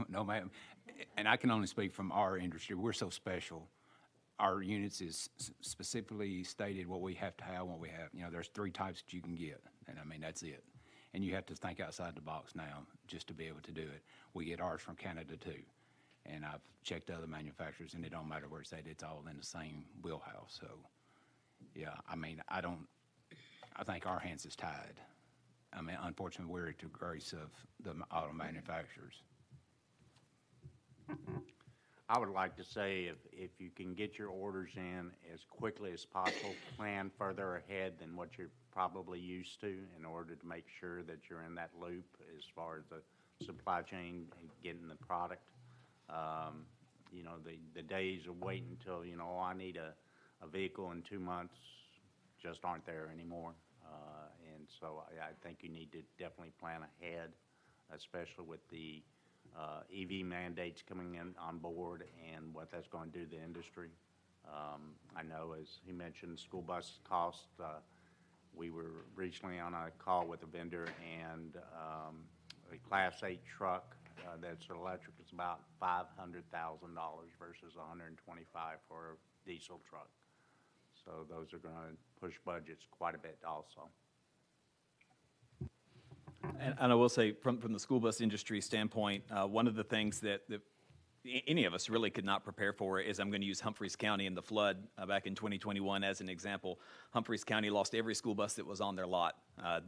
No, ma'am. And I can only speak from our industry. We're so special. Our units is specifically stated what we have to have, what we have. There's 3 types that you can get, and I mean, that's it. And you have to think outside the box now just to be able to do it. We get ours from Canada too. And I've checked other manufacturers, and it don't matter where it's at, it's all in the same wheelhouse. So, yeah, I mean, I think our hands is tied. I mean, unfortunately, we're at the grace of the auto manufacturers. I would like to say if you can get your orders in as quickly as possible, plan further ahead than what you're probably used to in order to make sure that you're in that loop as far as the supply chain and getting the product. The days of waiting until, I need a vehicle in 2 months just aren't there anymore. And so I think you need to definitely plan ahead, especially with the EV mandates coming in on board and what that's going to do to the industry. I know, as he mentioned, school bus cost. We were recently on a call with a vendor, and a Class 8 truck that's electric is about $500,000 versus $125,000 for a diesel truck. So those are going to push budgets quite a bit also. And I will say, from the school bus industry standpoint, one of the things that any of us really could not prepare for is, I'm going to use Humphreys County and the flood back in 2021 as an example. Humphreys County lost every school bus that was on their lot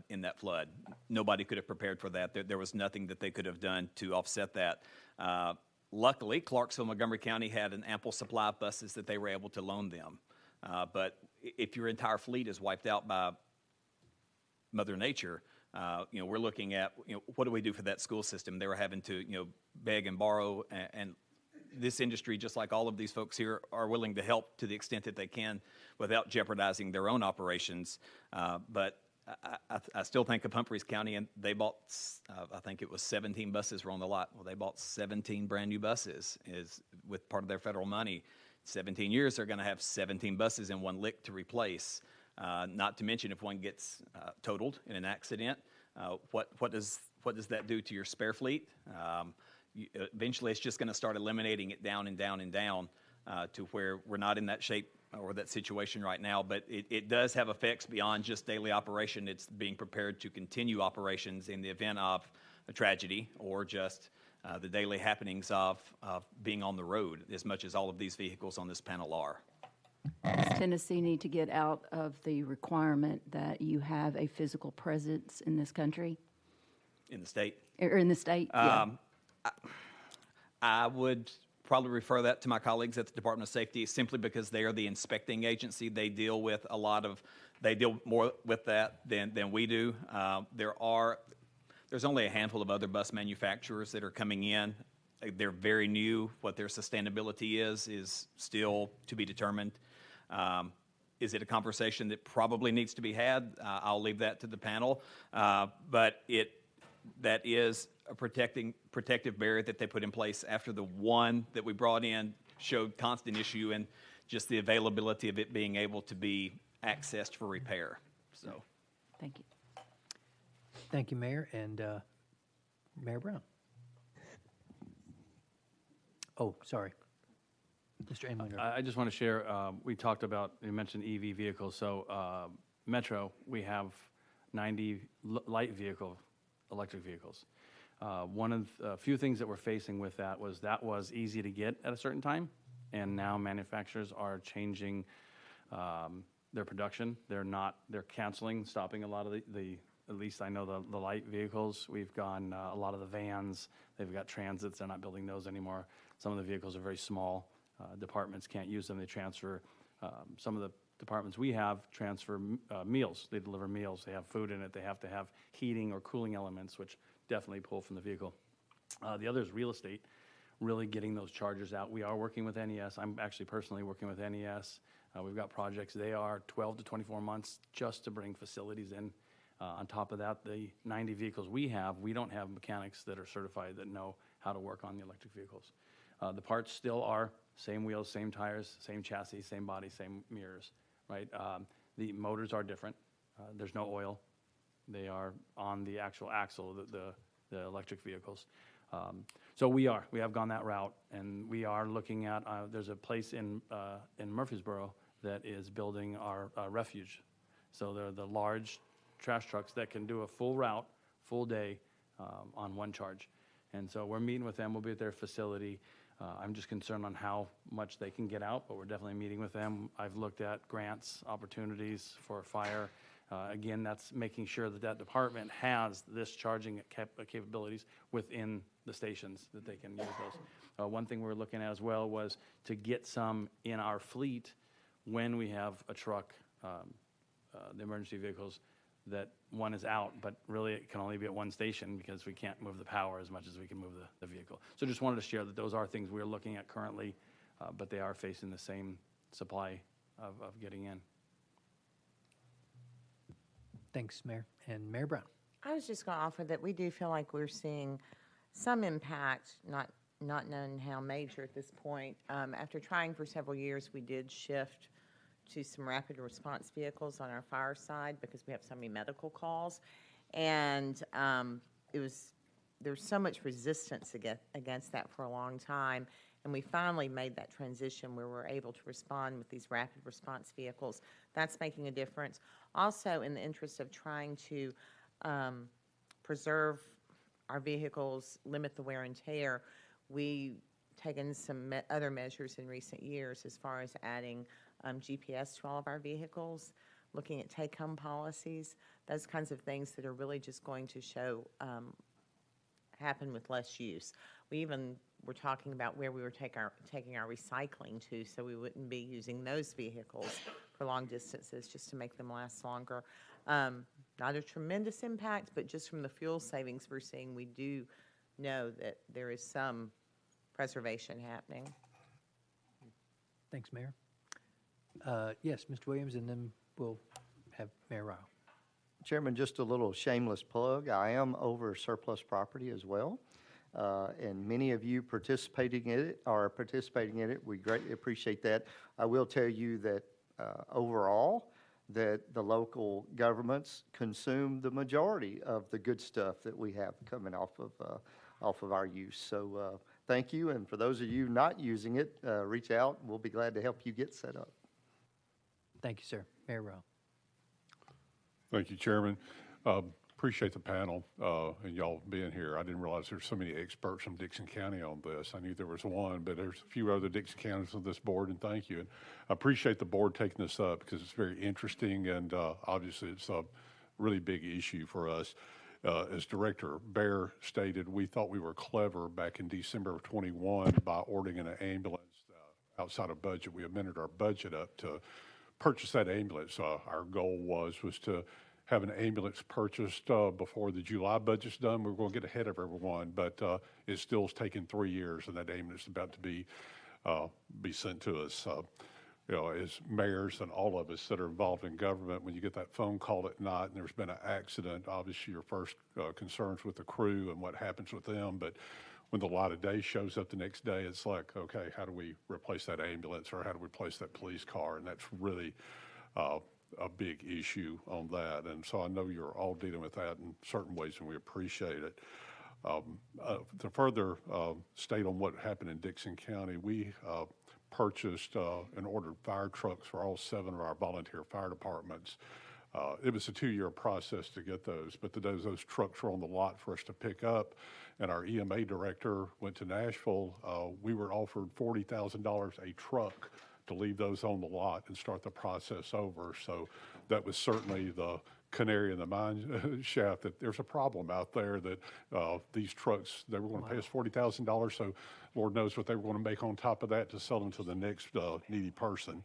in that flood. Nobody could have prepared for that. There was nothing that they could have done to offset that. Luckily, Clarksville, Montgomery County had an ample supply of buses that they were able to loan them. But if your entire fleet is wiped out by Mother Nature, we're looking at, what do we do for that school system? They were having to, beg and borrow, and this industry, just like all of these folks here, are willing to help to the extent that they can without jeopardizing their own operations. But I still think of Humphreys County, and they bought, I think it was 17 buses were on the lot. Well, they bought 17 brand new buses with part of their federal money. 17 years, they're going to have 17 buses in one lick to replace. Not to mention, if one gets totaled in an accident, what does that do to your spare fleet? Eventually, it's just going to start eliminating it down and down and down to where we're not in that shape or that situation right now. But it does have effects beyond just daily operation. It's being prepared to continue operations in the event of a tragedy or just the daily happenings of being on the road, as much as all of these vehicles on this panel are. Does Tennessee need to get out of the requirement that you have a physical presence in this country? In the state? Or in the state, yeah. I would probably refer that to my colleagues at the Department of Safety, simply because they are the inspecting agency. They deal with they deal more with that than we do. There's only a handful of other bus manufacturers that are coming in. They're very new. What their sustainability is still to be determined. Is it a conversation that probably needs to be had? I'll leave that to the panel. But that is a protective barrier that they put in place after the one that we brought in showed constant issue and just the availability of it being able to be accessed for repair. So, thank you. Thank you, Mayor. And Mayor Brown. Oh, sorry. Mr. Amlinger. I just want to share, we talked about, you mentioned EV vehicles. So Metro, we have 90 light vehicle electric vehicles. One of the few things that we're facing with that was easy to get at a certain time, and now manufacturers are changing their production. They're canceling, stopping a lot of at least I know the light vehicles. We've gone, a lot of the vans, they've got transits, they're not building those anymore. Some of the vehicles are very small. Departments can't use them. They transfer, some of the departments we have transfer meals. They deliver meals. They have food in it. They have to have heating or cooling elements, which definitely pull from the vehicle. The other is real estate. really getting those chargers out. We are working with NES. I'm actually personally working with NES. We've got projects. They are 12 to 24 months just to bring facilities in. On top of that, the 90 vehicles we don't have mechanics that are certified that know how to work on the electric vehicles. The parts still are same wheels, same tires, same chassis, same body, same mirrors, right? The motors are different. There's no oil. They are on the actual axle, the electric vehicles. So we have gone that route, and we are looking at, there's a place in Murfreesboro that is building our refuge. So they're the large trash trucks that can do a full route, full day on one charge. And so we're meeting with them. We'll be at their facility. I'm just concerned on how much they can get out, but we're definitely meeting with them. I've looked at grants, opportunities for fire. Again, that's making sure that that department has this charging capabilities within the stations that they can use those. One thing we were looking at as well was to get some in our fleet when we have a truck, the emergency vehicles, that one is out, but really it can only be at one station because we can't move the power as much as we can move the vehicle. So just wanted to share that those are things we're looking at currently, but they are facing the same supply of getting in. Thanks, Mayor. And Mayor Brown. I was just going to offer that we do feel like we're seeing some impact, not knowing how major at this point. After trying for several years, we did shift to some rapid response vehicles on our fire side because we have so many medical calls. And there's so much resistance against that for a long time. And we finally made that transition where we're able to respond with these rapid response vehicles. That's making a difference. Also, in the interest of trying to preserve our vehicles, limit the wear and tear, we've taken some other measures in recent years as far as adding GPS to all of our vehicles, looking at take-home policies, those kinds of things that are really just going to show happen with less use. We even were talking about where we were taking our recycling to, so we wouldn't be using those vehicles for long distances just to make them last longer. Not a tremendous impact, but just from the fuel savings we're seeing, we do know that there is some preservation happening. Thanks, Mayor. Yes, Mr. Williams, and then we'll have Mayor Ryle. Chairman, just a little shameless plug. I am over surplus property as well. And many of you participating in it. We greatly appreciate that. I will tell you that overall, that the local governments consume the majority of the good stuff that we have coming off of our use. So thank you, and for those of you not using it, reach out. We'll be glad to help you get set up. Thank you, sir. Mayor Ryle. Thank you, Chairman. Appreciate the panel and y'all being here. I didn't realize there's so many experts from Dixon County on this. I knew there was one, but there's a few other Dixon counties on this board, and thank you. And I appreciate the board taking this up because it's very interesting, and obviously it's a really big issue for us. As Director Baer stated, we thought we were clever back in December of 21 by ordering an ambulance outside of budget. We amended our budget up to purchase that ambulance. Our goal was to have an ambulance purchased before the July budget's done. We're going to get ahead of everyone, but it still is taking 3 years, and that ambulance is about to be sent to us. As mayors and all of us that are involved in government, when you get that phone call at night and there's been an accident, obviously your first concerns with the crew and what happens with them. But when the light of day shows up the next day, it's like, okay, how do we replace that ambulance, or how do we replace that police car? And that's really a big issue on that. And so I know you're all dealing with that in certain ways, and we appreciate it. To further state on what happened in Dixon County, we purchased and ordered fire trucks for all 7 of our volunteer fire departments. It was a 2-year process to get those, but those trucks were on the lot for us to pick up, and our EMA director went to Nashville. We were offered $40,000 a truck to leave those on the lot and start the process over. So that was certainly the canary in the mine shaft, that there's a problem out there, that these trucks, they were going to pay us $40,000, so Lord knows what they were going to make on top of that to sell them to the next needy person.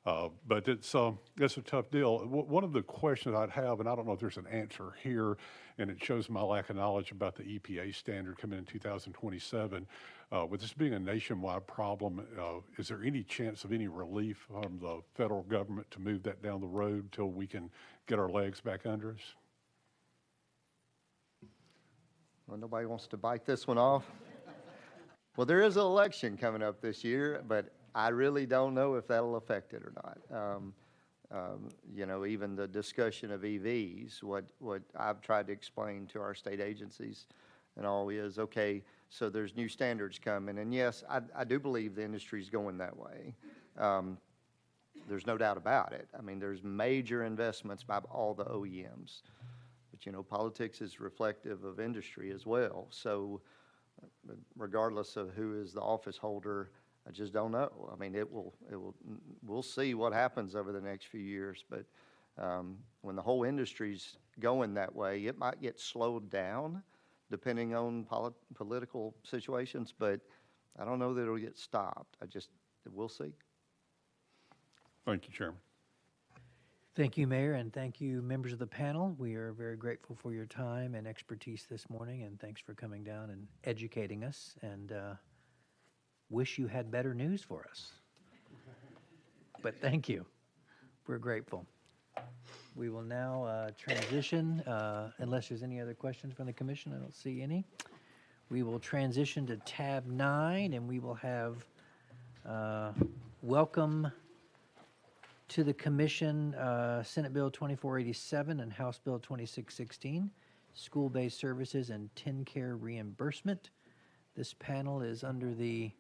But it's a tough deal. One of the questions I'd have, and I don't know if there's an answer here, and it shows my lack of knowledge about the EPA standard coming in 2027. With this being a nationwide problem, is there any chance of any relief from the federal government to move that down the road till we can get our legs back under us? Well, nobody wants to bite this one off. Well, there is an election coming up this year, but I really don't know if that'll affect it or not. You know, even the discussion of EVs, what I've tried to explain to our state agencies and all is, okay, so there's new standards coming. And yes, I do believe the industry's going that way. There's no doubt about it. I mean, there's major investments by all the OEMs. But, you know, politics is reflective of industry as well. So regardless of who is the office holder, I just don't know. I mean, we'll see what happens over the next few years. But when the whole industry's going that way, it might get slowed down depending on political situations. But I don't know that it'll get stopped. We'll see. Thank you, Chairman. Thank you, Mayor, and thank you, members of the panel. We are very grateful for your time and expertise this morning, and thanks for coming down and educating us, and wish you had better news for us. But thank you. We're grateful. We will now transition, unless there's any other questions from the commission. I don't see any. We will transition to tab 9, and we will have welcome to the commission Senate Bill 2487 and House Bill 2616, school-based services and TennCare reimbursement. This panel is under the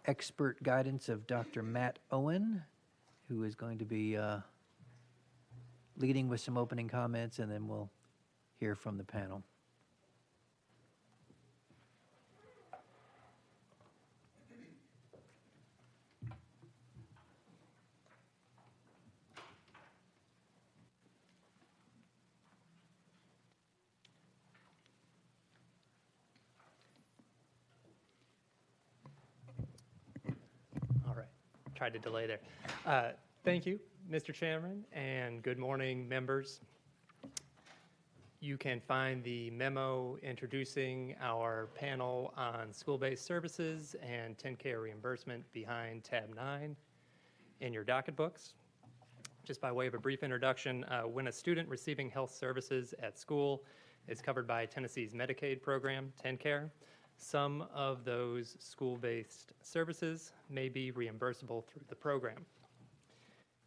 expert guidance of Dr. Matt Owen, who is going to be leading with some opening comments, and then we'll hear from the panel. Tried to delay there. Thank you, Mr. Chairman, and good morning, members. You can find the memo introducing our panel on school-based services and TennCare reimbursement behind tab 9 in your docket books. Just by way of a brief introduction, when a student receiving health services at school is covered by Tennessee's Medicaid program, TennCare, some of those school-based services may be reimbursable through the program.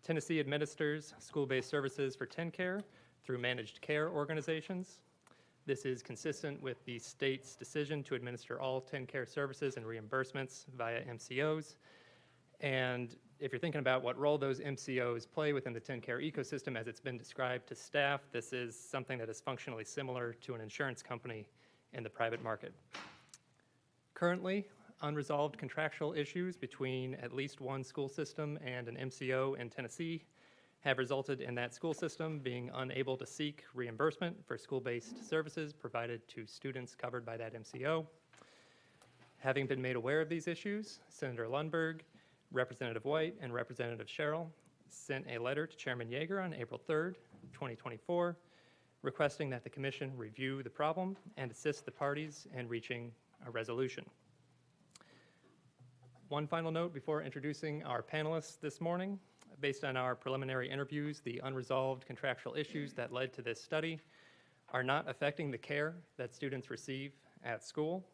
Tennessee administers school-based services for TennCare through managed care organizations. This is consistent with the state's decision to administer all TennCare services and reimbursements via MCOs. And if you're thinking about what role those MCOs play within the TennCare ecosystem as it's been described to staff, this is something that is functionally similar to an insurance company in the private market. Currently, unresolved contractual issues between at least one school system and an MCO in Tennessee have resulted in that school system being unable to seek reimbursement for school-based services provided to students covered by that MCO. Having been made aware of these issues, Senator Lundberg, Representative White, and Representative Sherrill sent a letter to Chairman Yeager on April 3rd, 2024, requesting that the Commission review the problem and assist the parties in reaching a resolution. One final note before introducing our panelists this morning. Based on our preliminary interviews, the unresolved contractual issues that led to this study are not affecting the care that students receive at school.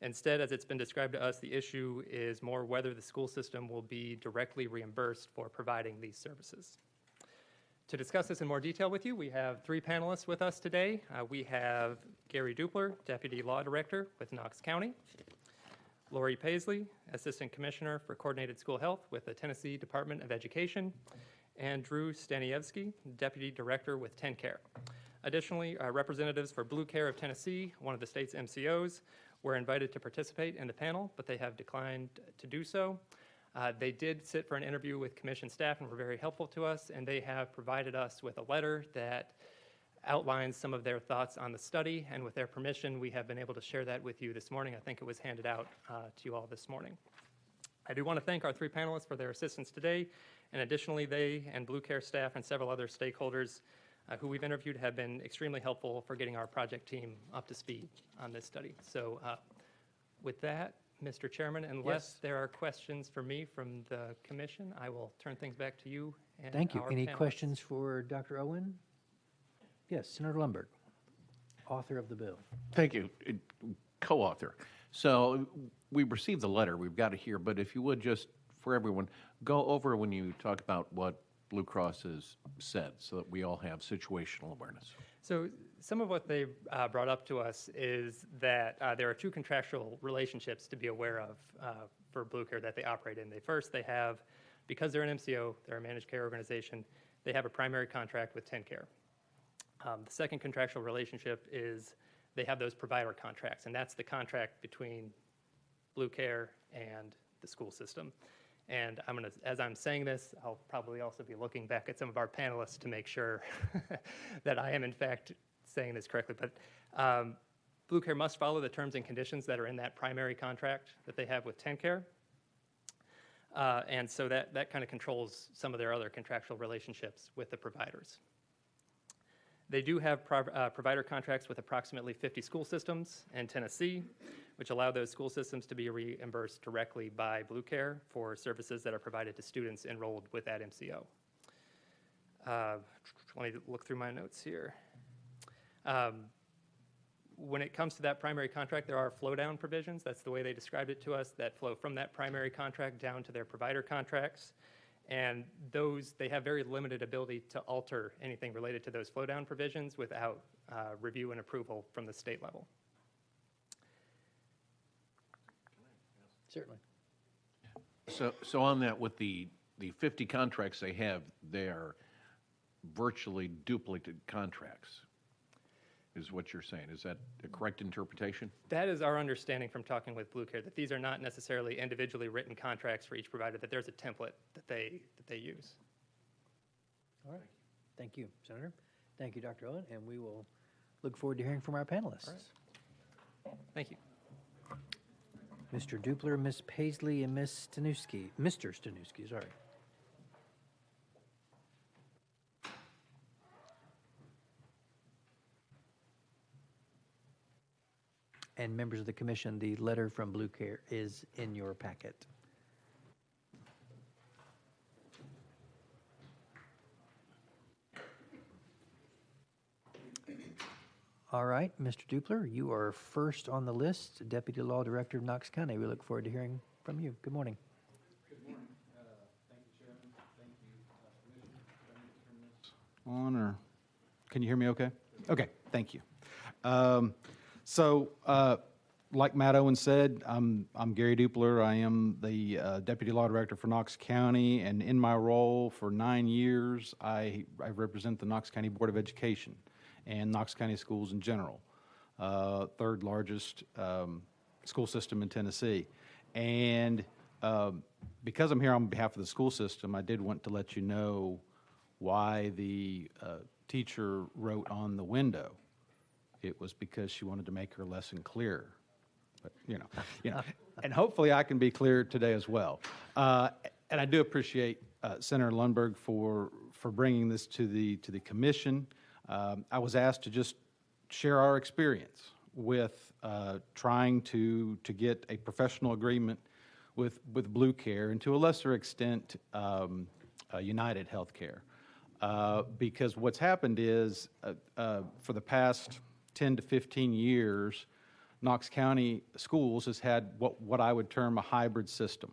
Instead, as it's been described to us, the issue is more whether the school system will be directly reimbursed for providing these services. To discuss this in more detail with you, we have 3 panelists with us today. We have Gary Dupler, Deputy Law Director with Knox County, Lori Paisley, Assistant Commissioner for Coordinated School Health with the Tennessee Department of Education, and Drew Staniewski, Deputy Director with TennCare. Additionally, representatives for Blue Care of Tennessee, one of the state's MCOs, were invited to participate in the panel, but they have declined to do so. They did sit for an interview with Commission staff and were very helpful to us, and they have provided us with a letter that outlines some of their thoughts on the study, and with their permission, we have been able to share that with you this morning. I think it was handed out to you all this morning. I do want to thank our three panelists for their assistance today, and additionally, they and Blue Care staff and several other stakeholders who we've interviewed have been extremely helpful for getting our project team up to speed on this study. So with that, Mr. Chairman, unless there are questions for me from the commission, I will turn things back to you and Thank you. our Any panelists. questions for Dr. Owen? Yes, Senator Lundberg, author of the bill. Thank you. Co-author. So we received the letter. We've got it here. But if you would just, for everyone, go over when you talk about what Blue Cross has said so that we all have situational awareness. So some of what they brought up to us is that there are two contractual relationships to be aware of for Blue Care that they operate in. They have, because they're an MCO, they're a managed care organization, they have a primary contract with TennCare. The second contractual relationship is they have those provider contracts, and that's the contract between Blue Care and the school system. And as I'm saying this, I'll probably also be looking back at some of our panelists to make sure that I am in fact saying this correctly. But Blue Care must follow the terms and conditions that are in that primary contract that they have with TennCare. And so that kind of controls some of their other contractual relationships with the providers. They do have provider contracts with approximately 50 school systems in Tennessee, which allow those school systems to be reimbursed directly by Blue Care for services that are provided to students enrolled with that MCO. Let me look through my notes here. When it comes to that primary contract, there are flow-down provisions. That's the way they described it to us, that flow from that primary contract down to their provider contracts. And those, they have very limited ability to alter anything related to those flow-down provisions without review and approval from the state level. Certainly. So on that, with the 50 contracts they have, they're virtually duplicate contracts, is what you're saying. Is that a correct interpretation? That is our understanding from talking with Blue Care, that these are not necessarily individually written contracts for each provider, that there's a template that they use. All right. Thank you, Senator. Thank you, Dr. Owen, and we will look forward to hearing from our panelists. Thank you. Mr. Dupler, Ms. Paisley, and Ms. Stanuski. Mr. Stanuski, sorry. And members of the commission, the letter from Blue Care is in your packet. All right, Mr. Dupler, you are first on the list, Deputy Law Director of Knox County. We look forward to hearing from you. Good morning. Good morning. Thank you, Chairman. Thank you, Commissioner. On, or can you hear me okay? Okay, thank you. Like Matt Owen said, I'm Gary Dupler. I am the Deputy Law Director for Knox County, and in my role for 9 years, I represent the Knox County Board of Education and Knox County schools in general, third largest school system in Tennessee. And because I'm here on behalf of the school system, I did want to let you know why the teacher wrote on the window. It was because she wanted to make her lesson clearer. But, you know, and hopefully I can be clear today as well. And I do appreciate Senator Lundberg for bringing this to the commission. I was asked to just share our experience with trying to get a professional agreement with Blue Care, and to a lesser extent, United Healthcare. Because what's happened is, for the past 10 to 15 years, Knox County Schools has had what I would term a hybrid system.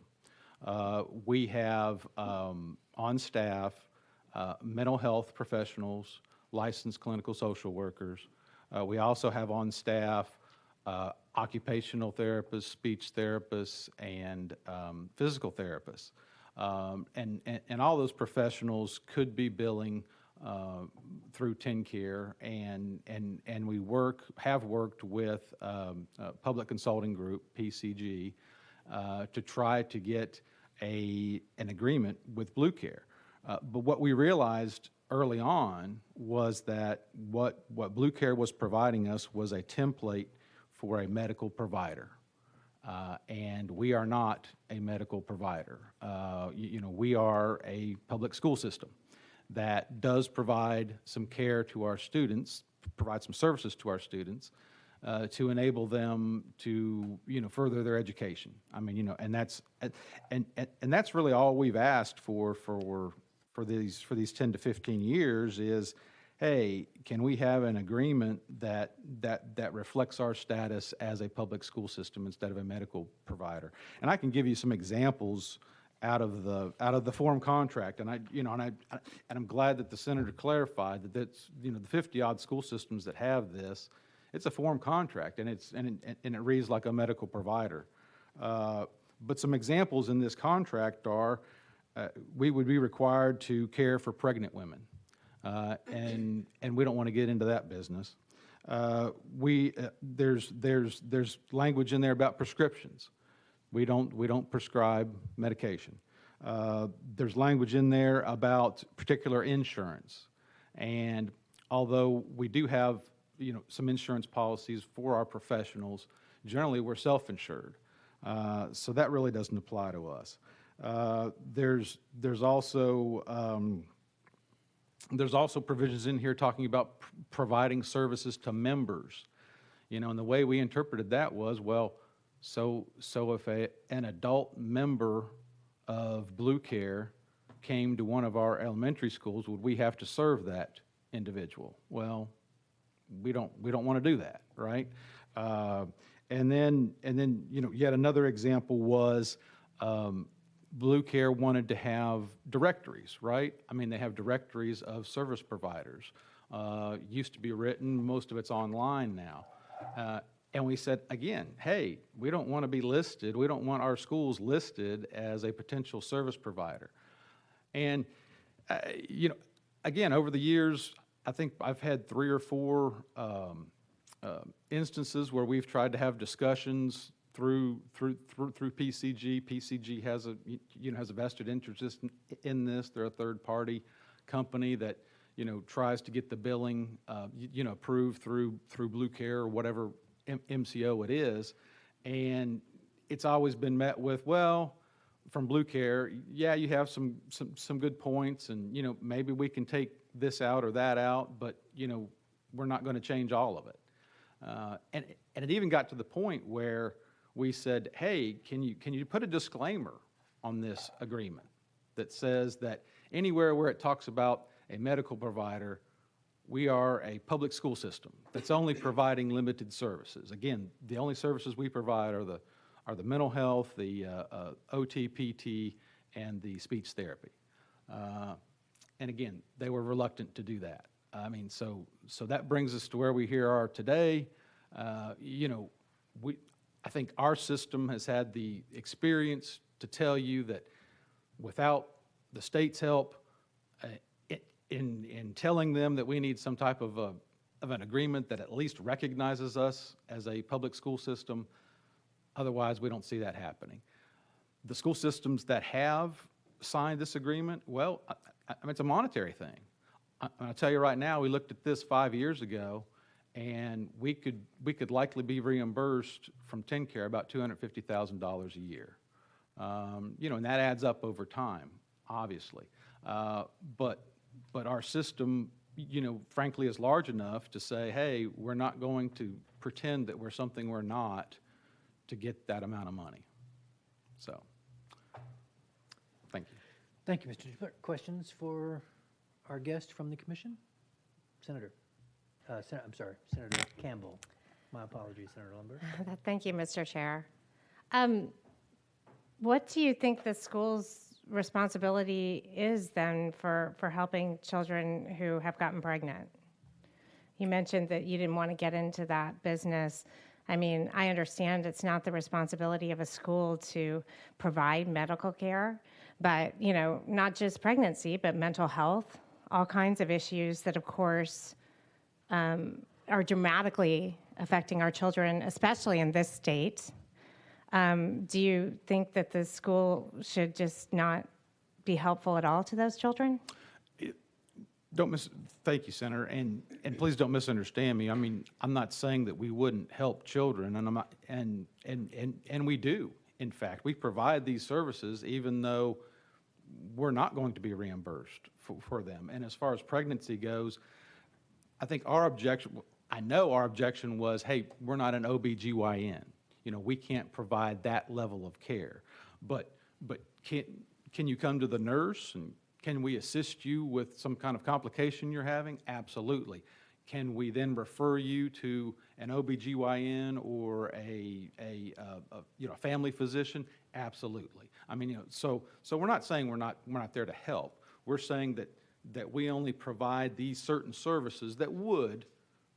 We have on staff mental health professionals, licensed clinical social workers. We also have on staff occupational therapists, speech therapists, and physical therapists. And all those professionals could be billing through TennCare, and we have worked with Public Consulting Group, PCG, to try to get an agreement with Blue Care. But what we realized early on was that what Blue Care was providing us was a template for a medical provider. And we are not a medical provider. We are a public school system that does provide some care to our students, provide some services to our students to enable them to, further their education. I mean, and that's really all we've asked for these 10 to 15 years is, hey, can we have an agreement that reflects our status as a public school system instead of a medical provider? And I can give you some examples out of the form contract, and I'm glad that the senator clarified that that's the 50-odd school systems that have this. It's a form contract, and it reads like a medical provider. But some examples in this contract are we would be required to care for pregnant women. And we don't want to get into that business. There's language in there about prescriptions. We don't prescribe medication. There's language in there about particular insurance. And although we do have some insurance policies for our professionals, generally we're self-insured. So that really doesn't apply to us. There's also provisions in here talking about providing services to members, and the way we interpreted that was, well, so if an adult member of Blue Care came to one of our elementary schools, would we have to serve that individual? Well, we don't want to do that, right? And then yet another example was Blue Care wanted to have directories, right? I mean, they have directories of service providers. Used to be written, most of it's online now. And we said, again, hey, we don't want to be listed. We don't want our schools listed as a potential service provider. And, again, over the years, I think I've had 3 or 4 instances where we've tried to have discussions through PCG. PCG has a vested interest in this. They're a third-party company that tries to get the billing approved through Blue Care or whatever MCO it is, and it's always been met with, well, from Blue Care, yeah, you have some good points, and maybe we can take this out or that out, but we're not going to change all of it. And it even got to the point where we said, hey, can you put a disclaimer on this agreement that says that anywhere where it talks about a medical provider, we are a public school system that's only providing limited services. Again, the only services we provide are the mental health, the OT, PT, and the speech therapy. And again, they were reluctant to do that. I mean, so that brings us to where we here are today. I think our system has had the experience to tell you that without the state's help, in telling them that we need some type of an agreement that at least recognizes us as a public school system, otherwise we don't see that happening. The school systems that have signed this agreement, well, I mean, it's a monetary thing. I'll tell you right now, we looked at this 5 years ago, and we could likely be reimbursed from TennCare about $250,000 a year. And that adds up over time, obviously. But our system, frankly, is large enough to say, hey, we're not going to pretend that we're something we're not to get that amount of money. So, thank you. Thank you, Mr. Dupler. Questions for our guest from the commission? Senator Campbell. My apologies, Senator Lumber. Thank you, Mr. Chair. What do you think the school's responsibility is then for helping children who have gotten pregnant? You mentioned that you didn't want to get into that business. I mean, I understand it's not the responsibility of a school to provide medical care, but, not just pregnancy, but mental health, all kinds of issues that, of course, are dramatically affecting our children, especially in this state. Do you think that the school should just not be helpful at all to those children? Thank you, Senator, and please don't misunderstand me. I mean, I'm not saying that we wouldn't help children, and I'm not, and we do. In fact, we provide these services even though we're not going to be reimbursed for them. And as far as pregnancy goes, I think our objection, I know our objection was, hey, we're not an OBGYN. You know, we can't provide that level of care. But can you come to the nurse and can we assist you with some kind of complication you're having? Absolutely. Can we then refer you to an OBGYN or a family physician? Absolutely. I mean, so we're not saying we're not there to help. We're saying that we only provide these certain services that would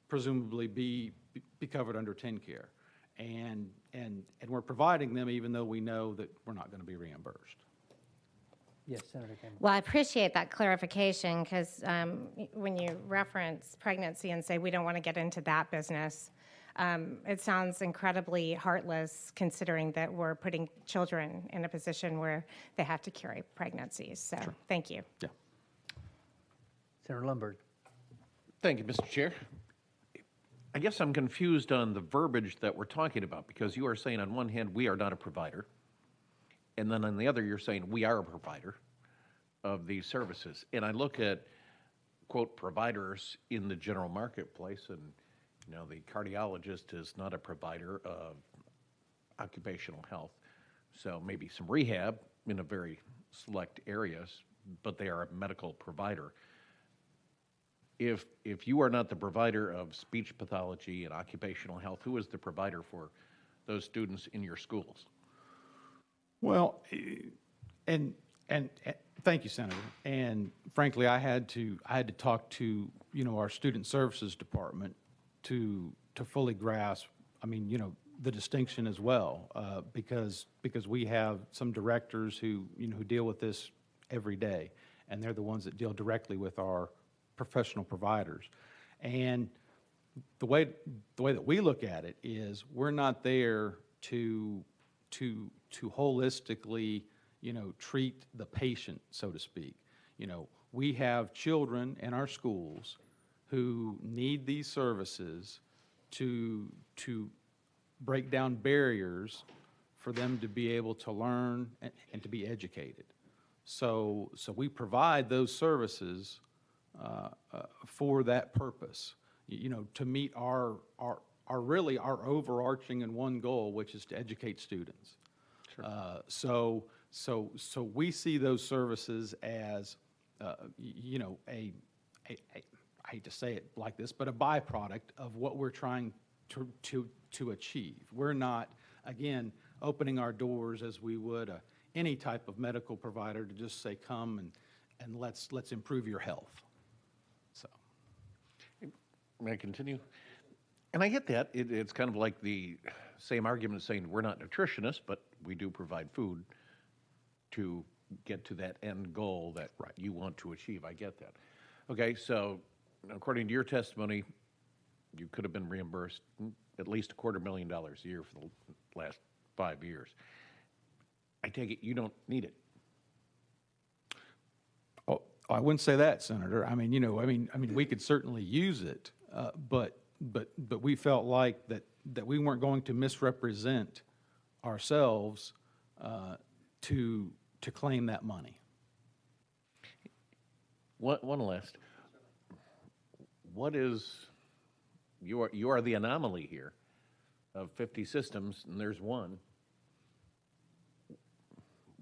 presumably be covered under TennCare. And we're providing them even though we know that we're not going to be reimbursed. Yes, Senator Campbell. Well, I appreciate that clarification because when you reference pregnancy and say we don't want to get into that business, it sounds incredibly heartless considering that we're putting children in a position where they have to carry pregnancies. So thank you. Yeah. Senator Lundberg. Thank you, Mr. Chair. I guess I'm confused on the verbiage that we're talking about because you are saying on one hand, we are not a provider. And then on the other, you're saying we are a provider of these services. And I look at, quote, providers in the general marketplace, and, you know, the cardiologist is not a provider of occupational health. So maybe some rehab in a very select areas, but they are a medical provider. If you are not the provider of speech pathology and occupational health, who is the provider for those students in your schools? Well, and thank you, Senator. And frankly, I had to talk to, you know, our student services department to fully grasp, I mean, you know, the distinction as well, because we have some directors who, you know, who deal with this every day, and they're the ones that deal directly with our professional providers. And the way that we look at it is we're not there to holistically, you know, treat the patient, so to speak. You know, we have children in our schools who need these services to break down barriers for them to be able to learn and to be educated. So we provide those services for that purpose, you know, to meet our really our overarching and one goal, which is to educate students. Sure. So we see those services as, you know, I hate to say it like this, but a byproduct of what we're trying to achieve. We're not, again, opening our doors as we would any type of medical provider to just say, come and let's improve your health. So. May I continue? And I get that. It's kind of like the same argument saying we're not nutritionists, but we do provide food to get to that end goal that you want to achieve. I get that. Okay, so according to your testimony, you could have been reimbursed at least $250,000 a year for the last 5 years. I take it you don't need it. Oh, I wouldn't say that, Senator. I mean, you know, I mean, we could certainly use it, but we felt like that we weren't going to misrepresent ourselves to claim that money. One last. What is, you are the anomaly here of 50 systems, and there's one.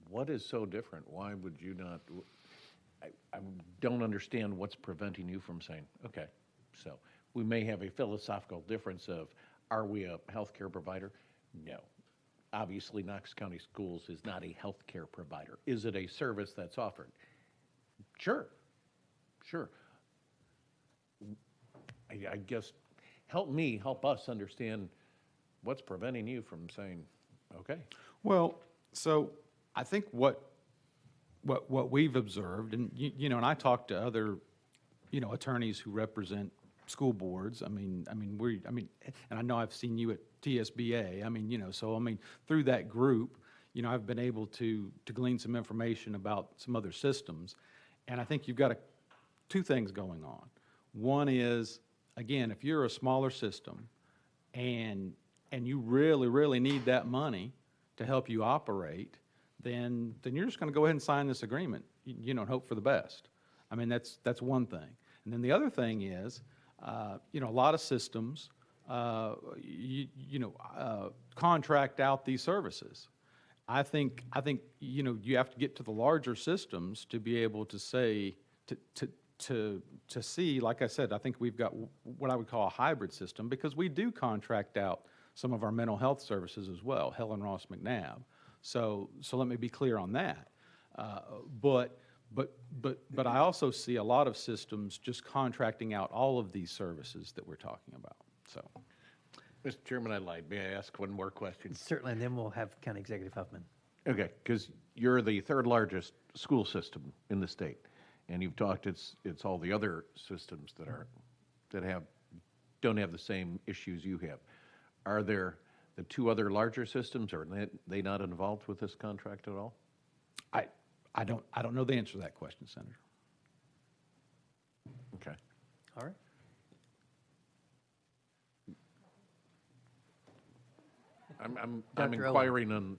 What is so different? Why would you not? I don't understand what's preventing you from saying, okay, so we may have a philosophical difference of, are we a healthcare provider? No. Obviously, Knox County Schools is not a healthcare provider. Is it a service that's offered? Sure. I guess help us understand what's preventing you from saying, okay. Well, so I think what we've observed, and you know, and I talked to other, you know, attorneys who represent school boards. I mean, and I know I've seen you at TSBA. I mean, you know, so I mean, through that group, you know, I've been able to glean some information about some other systems, and I think you've got two things going on. One is, again, if you're a smaller system and you really, really need that money to help you operate, then you're just going to go ahead and sign this agreement, you know, and hope for the best. I mean, that's one thing. And then the other thing is, you know, a lot of systems, contract out these services. I think, you know, you have to get to the larger systems to be able to say, to see, like I said, I think we've got what I would call a hybrid system, because we do contract out some of our mental health services as well, Helen Ross McNabb. So let me be clear on that. But I also see a lot of systems just contracting out all of these services that we're talking about. So, Mr. Chairman, I lied. May I ask one more question? Certainly, and then we'll have County Executive Huffman. Okay, because you're the third largest school system in the state, and you've talked, it's all the other systems that don't have the same issues you have. Are there the two other larger systems, or are they not involved with this contract at all? I don't know the answer to that question, Senator. Okay. All right. I'm Dr. Owen. inquiring on.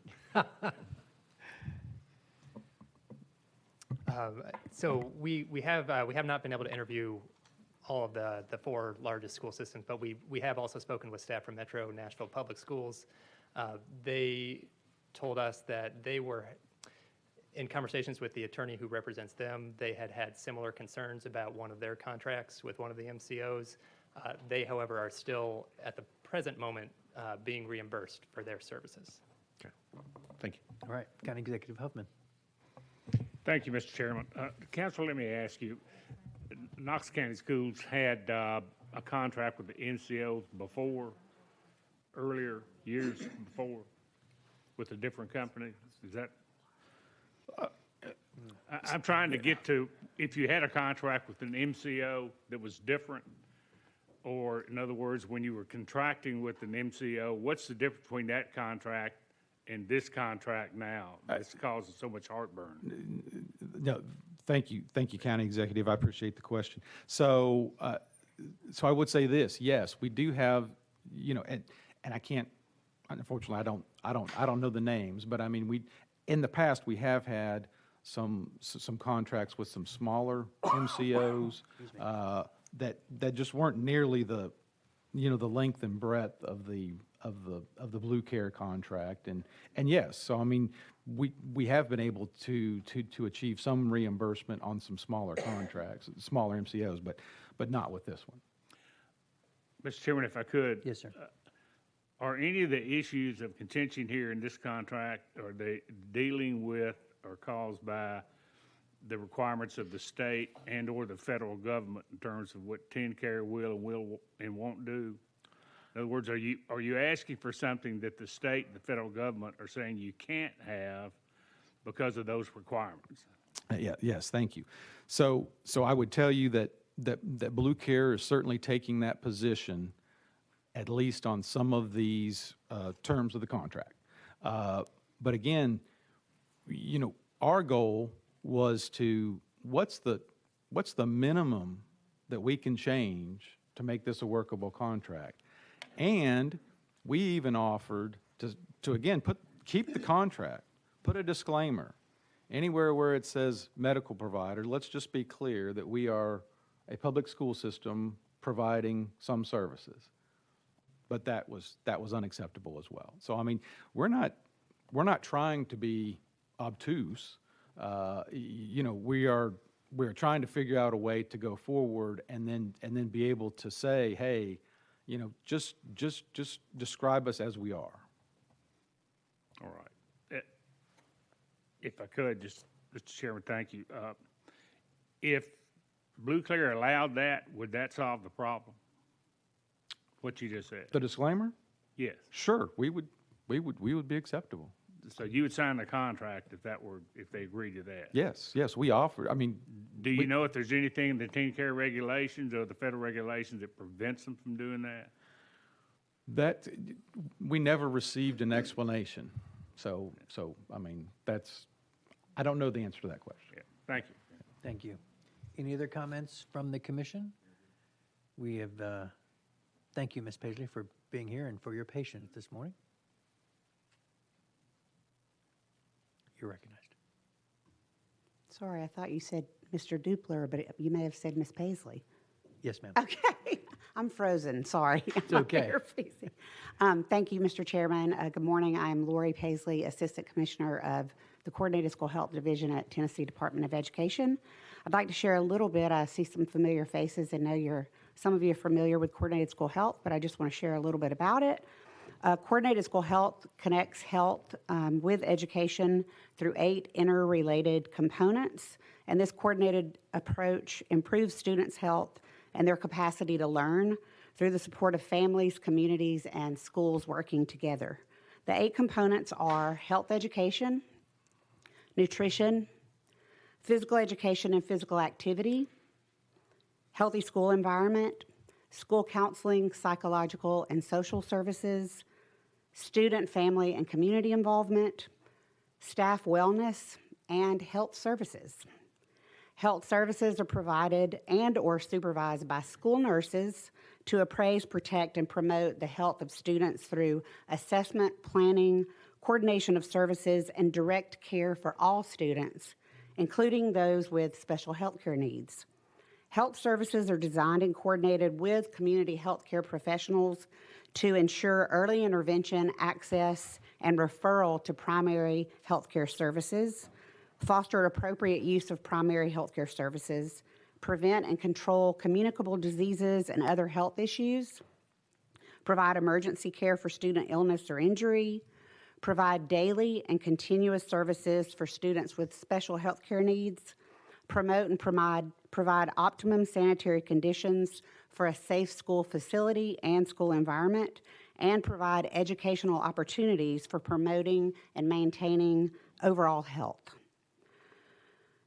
So we have not been able to interview all of the four largest school systems, but we have also spoken with staff from Metro Nashville Public Schools. They told us that they were in conversations with the attorney who represents them. They had similar concerns about one of their contracts with one of the MCOs. They, however, are still at the present moment being reimbursed for their services. Okay. Thank you. All right, County Executive Huffman. Thank you, Mr. Chairman. Council, let me ask you, Knox County Schools had a contract with the NCOs before, earlier years before, with a different company. Is that? I'm trying to get to, if you had a contract with an MCO that was different, or in other words, when you were contracting with an MCO, what's the difference between that contract and this contract now? That's causing so much heartburn. No, thank you, County Executive. I appreciate the question. So I would say this: yes, we do have, you know, and I can't, unfortunately, I don't know the names, but I mean, in the past we have had some contracts with some smaller MCOs that just weren't nearly the, you know, the length and breadth of the Blue Care contract, and yes, so I mean, we have been able to achieve some reimbursement on some smaller contracts, smaller MCOs, but not with this one. Mr. Chairman, if I could. Yes, sir. Are any of the issues of contention here in this contract, are they dealing with or caused by the requirements of the state and or the federal government in terms of what TennCare will and won't do? In other words, are you asking for something that the state and the federal government are saying you can't have because of those requirements? Yes, thank you. So I would tell you that Blue Care is certainly taking that position, at least on some of these terms of the contract. But again, you know, our goal was to, what's the minimum that we can change to make this a workable contract? And we even offered to again, keep the contract, put a disclaimer. Anywhere where it says medical provider, let's just be clear that we are a public school system providing some services. But that was unacceptable as well. So I mean, we're not trying to be obtuse. You know, we're trying to figure out a way to go forward and then be able to say, hey, you know, just describe us as we are. All right. If I could, just, Mr. Chairman, thank you. If Blue Care allowed that, would that solve the problem? What you just said? The disclaimer? Yes. Sure, we would be acceptable. So you would sign the contract if they agreed to that? Yes, we offer. I mean, do you know if there's anything in the TennCare regulations or the federal regulations that prevents them from doing that? That we never received an explanation. So I mean, I don't know the answer to that question. Yeah. Thank you. Thank you. Any Any other comments from the commission? We have, thank you, Ms. Paisley, for being here and for your patience this morning. You're recognized. Sorry, I thought you said Mr. Dupler, but you may have said Miss Paisley. Yes, ma'am. Okay, I'm frozen, sorry. It's okay. Thank you, Mr. Chairman. Good morning. I'm Lori Paisley, Assistant Commissioner of the Coordinated School Health Division at Tennessee Department of Education. I'd like to share a little bit. I see some familiar faces and know some of you are familiar with Coordinated School Health, but I just want to share a little bit about it. Coordinated School Health connects health with education through 8 interrelated components, and this coordinated approach improves students' health and their capacity to learn through the support of families, communities, and schools working together. The 8 components are health education, nutrition, physical education and physical activity, healthy school environment, school counseling, psychological and social services, student, family, and community involvement, staff wellness, and health services. Health services are provided and or supervised by school nurses to appraise, protect, and promote the health of students through assessment, planning, coordination of services, and direct care for all students, including those with special health care needs. Health services are designed and coordinated with community health care professionals to ensure early intervention, access, and referral to primary health care services, foster appropriate use of primary health care services, prevent and control communicable diseases and other health issues, provide emergency care for student illness or injury, provide daily and continuous services for students with special health care needs, promote and provide optimum sanitary conditions for a safe school facility and school environment, and provide educational opportunities for promoting and maintaining overall health.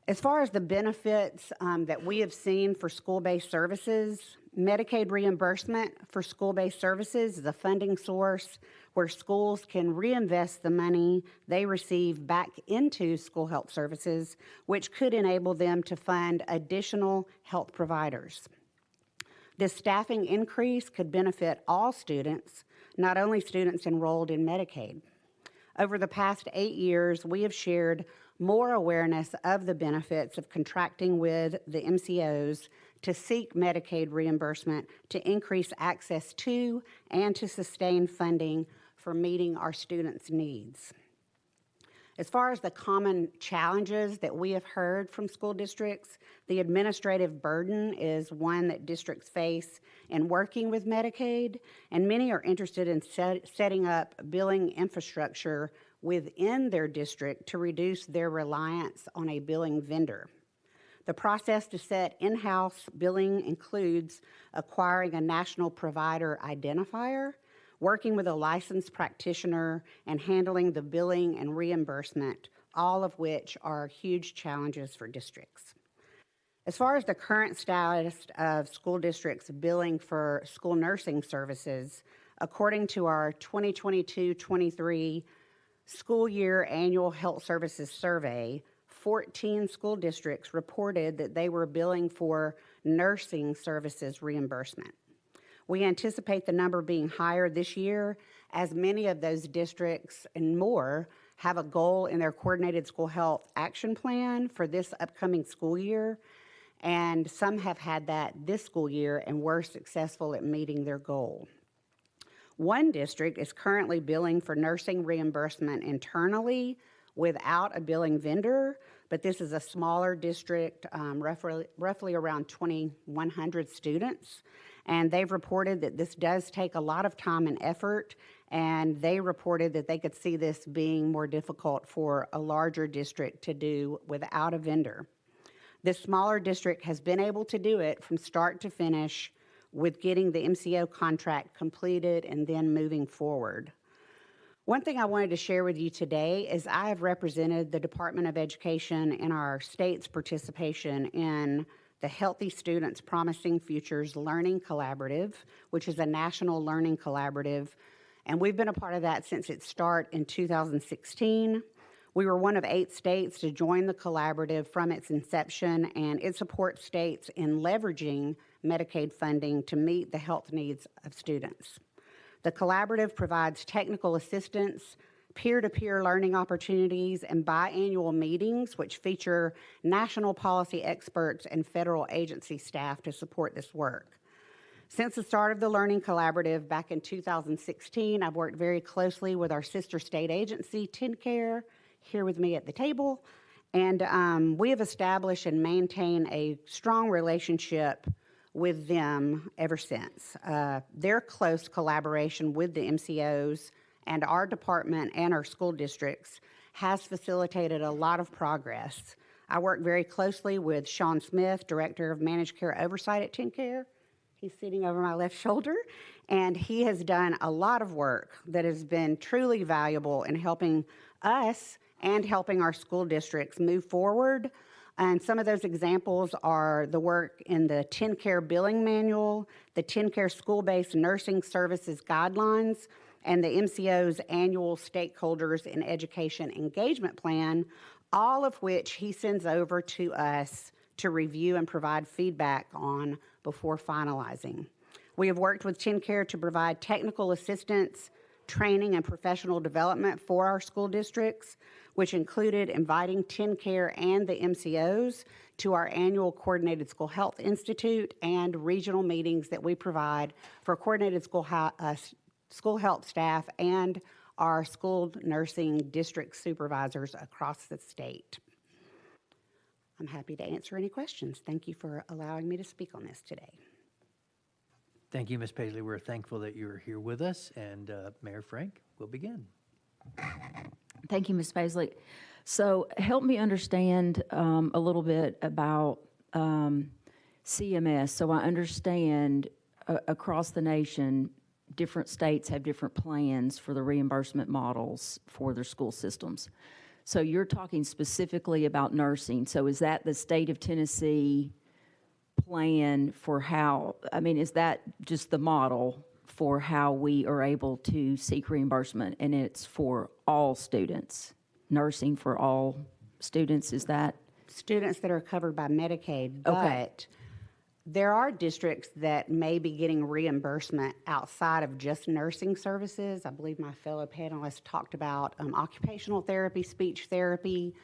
As far as the benefits that we have seen for school-based services, Medicaid reimbursement for school-based services is a funding source where schools can reinvest the money they receive back into school health services, which could enable them to fund additional health providers. This staffing increase could benefit all students, not only students enrolled in Medicaid. Over the past 8 years, we have shared more awareness of the benefits of contracting with the MCOs to seek Medicaid reimbursement to increase access to and to sustain funding for meeting our students' needs. As far as the common challenges that we have heard from school districts, the administrative burden is one that districts face in working with Medicaid, and many are interested in setting up billing infrastructure within their district to reduce their reliance on a billing vendor. The process to set in-house billing includes acquiring a national provider identifier, working with a licensed practitioner, and handling the billing and reimbursement, all of which are huge challenges for districts. As far as the current status of school districts billing for school nursing services, according to our 2022-23 school year annual health services survey, 14 school districts reported that they were billing for nursing services reimbursement. We anticipate the number being higher this year, as many of those districts and more have a goal in their coordinated school health action plan for this upcoming school year, and some have had that this school year and were successful at meeting their goal. One district is currently billing for nursing reimbursement internally without a billing vendor, but this is a smaller district, roughly around 2,100 students. And they've reported that this does take a lot of time and effort, and they reported that they could see this being more difficult for a larger district to do without a vendor. This smaller district has been able to do it from start to finish with getting the MCO contract completed and then moving forward. One thing I wanted to share with you today is I have represented the Department of Education in our state's participation in the Healthy Students Promising Futures Learning Collaborative, which is a national learning collaborative, and we've been a part of that since its start in 2016. We were one of 8 states to join the collaborative from its inception, and it supports states in leveraging Medicaid funding to meet the health needs of students. The collaborative provides technical assistance, peer-to-peer learning opportunities, and biannual meetings, which feature national policy experts and federal agency staff to support this work. Since the start of the Learning Collaborative back in 2016, I've worked very closely with our sister state agency, TennCare, here with me at the table, and we have established and maintained a strong relationship with them ever since. Their close collaboration with the MCOs and our department and our school districts has facilitated a lot of progress. I work very closely with Sean Smith, Director of Managed Care Oversight at TennCare. He's sitting over my left shoulder, and he has done a lot of work that has been truly valuable in helping us and helping our school districts move forward. And some of those examples are the work in the TennCare Billing Manual, the TennCare School-Based Nursing Services Guidelines, and the MCO's annual Stakeholders in Education Engagement Plan, all of which he sends over to us to review and provide feedback on before finalizing. We have worked with TennCare to provide technical assistance, training, and professional development for our school districts, which included inviting TennCare and the MCOs to our annual Coordinated School Health Institute and regional meetings that we provide for coordinated school health staff and our school nursing district supervisors across the state. I'm happy to answer any questions. Thank you for allowing me to speak on this today. Thank you, Ms. Paisley. We're thankful that you're here with us, and Mayor Frank will begin. Thank you, Ms. Paisley. So help me understand a little bit about CMS. So I understand across the nation, different states have different plans for the reimbursement models for their school systems. So you're talking specifically about nursing. So is that the state of Tennessee plan for how, I mean, is that just the model for how we are able to seek reimbursement, and it's for all students? Nursing for all students, is that? Students that are covered by Medicaid, Okay. but there are districts that may be getting reimbursement outside of just nursing services. I believe my fellow panelists talked about occupational therapy, speech therapy.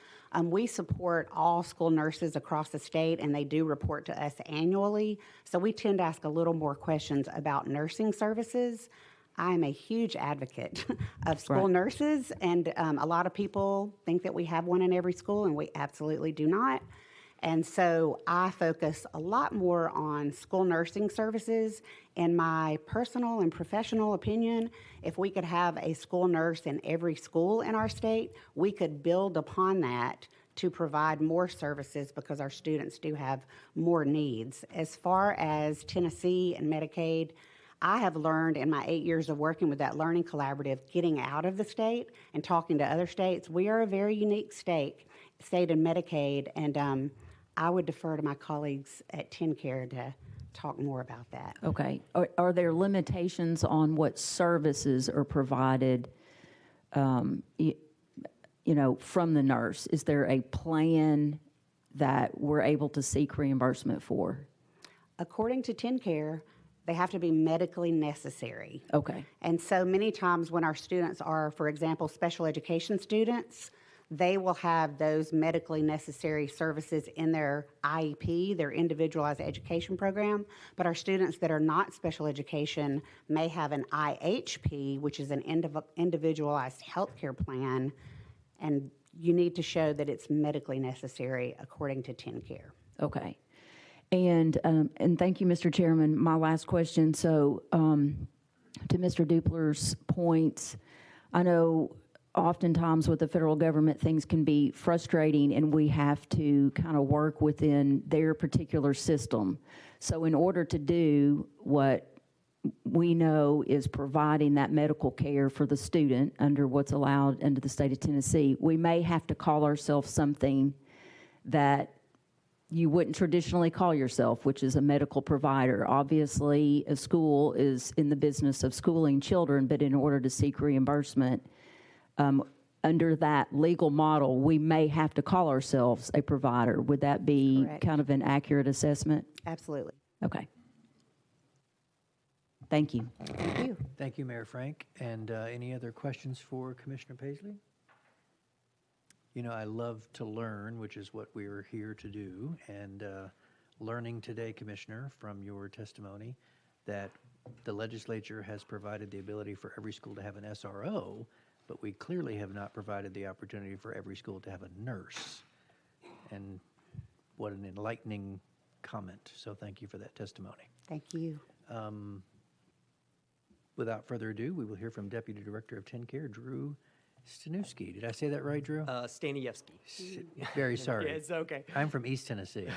We support all school nurses across the state, and they do report to us annually. So we tend to ask a little more questions about nursing services. I am a huge advocate of school nurses, and a lot of people think that we have one in every school, and we absolutely do not. And so I focus a lot more on school nursing services. In my personal and professional opinion, if we could have a school nurse in every school in our state, we could build upon that to provide more services because our students do have more needs. As far as Tennessee and Medicaid, I have learned in my 8 years of working with that Learning Collaborative, getting out of the state and talking to other states, we are a very unique state in Medicaid, and I would defer to my colleagues at TennCare to talk more about that. Okay. Are there limitations on what services are provided, you know, from the nurse? Is there a plan that we're able to seek reimbursement for? According to TennCare, they have to be medically necessary. Okay. And so many times when our students are, for example, special education students, they will have those medically necessary services in their IEP, their individualized education program. But our students that are not special education may have an IHP, which is an individualized healthcare plan, and you need to show that it's medically necessary according to TennCare. Okay. And thank you, Mr. Chairman. My last question. So to Mr. Dupler's points, I know oftentimes with the federal government, things can be frustrating, and we have to kind of work within their particular system. So in order to do what we know is providing that medical care for the student under what's allowed under the state of Tennessee, we may have to call ourselves something that you wouldn't traditionally call yourself, which is a medical provider. Obviously, a school is in the business of schooling children, but in order to seek reimbursement, under that legal model, we may have to call ourselves a provider. Would that be Correct. kind of an accurate assessment? Absolutely. Okay. Thank you. Thank you. Thank you, Mayor Frank. And any other questions for Commissioner Paisley? You know, I love to learn, which is what we are here to do. And learning today, Commissioner, from your testimony, that the legislature has provided the ability for every school to have an SRO, but we clearly have not provided the opportunity for every school to have a nurse. And what an enlightening comment. So thank you for that testimony. Thank you. Without further ado, we will hear from Deputy Director of TennCare, Drew Stanewski. Did I say that right, Drew? Staniewski. Very sorry. Yeah, it's okay. I'm from East Tennessee.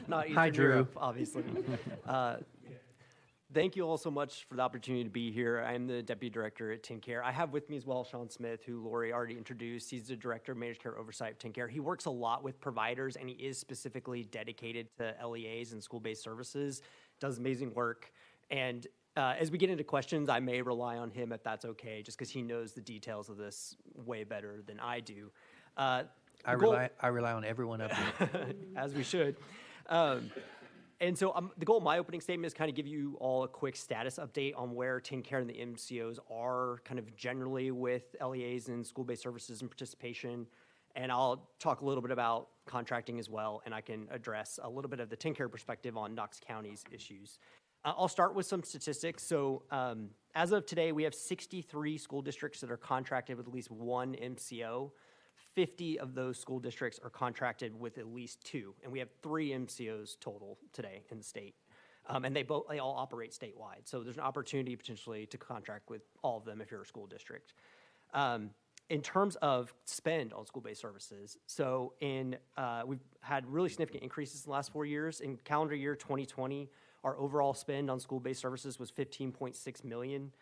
Not Eastern Hi, Drew. Europe, obviously. Thank you all so much for the opportunity to be here. I'm the Deputy Director at TennCare. I have with me as well Sean Smith, who Lori already introduced. He's the Director of Managed Care Oversight at TennCare. He works a lot with providers, and he is specifically dedicated to LEAs and school-based services, does amazing work. And as we get into questions, I may rely on him if that's okay, just because he knows the details of this way better than I do. I rely on everyone up here. As we should. And so the goal of my opening statement is kind of give you all a quick status update on where TennCare and the MCOs are kind of generally with LEAs and school-based services and participation. And I'll talk a little bit about contracting as well, and I can address a little bit of the TennCare perspective on Knox County's issues. I'll start with some statistics. So as of today, we have 63 school districts that are contracted with at least one MCO. 50 of those school districts are contracted with at least two, and we have 3 MCOs total today in the state. And they all operate statewide. So there's an opportunity potentially to contract with all of them if you're a school district. In terms of spend on school-based services, so we've had really significant increases in the last 4 years. In calendar year 2020, our overall spend on school-based services was $15.6 million.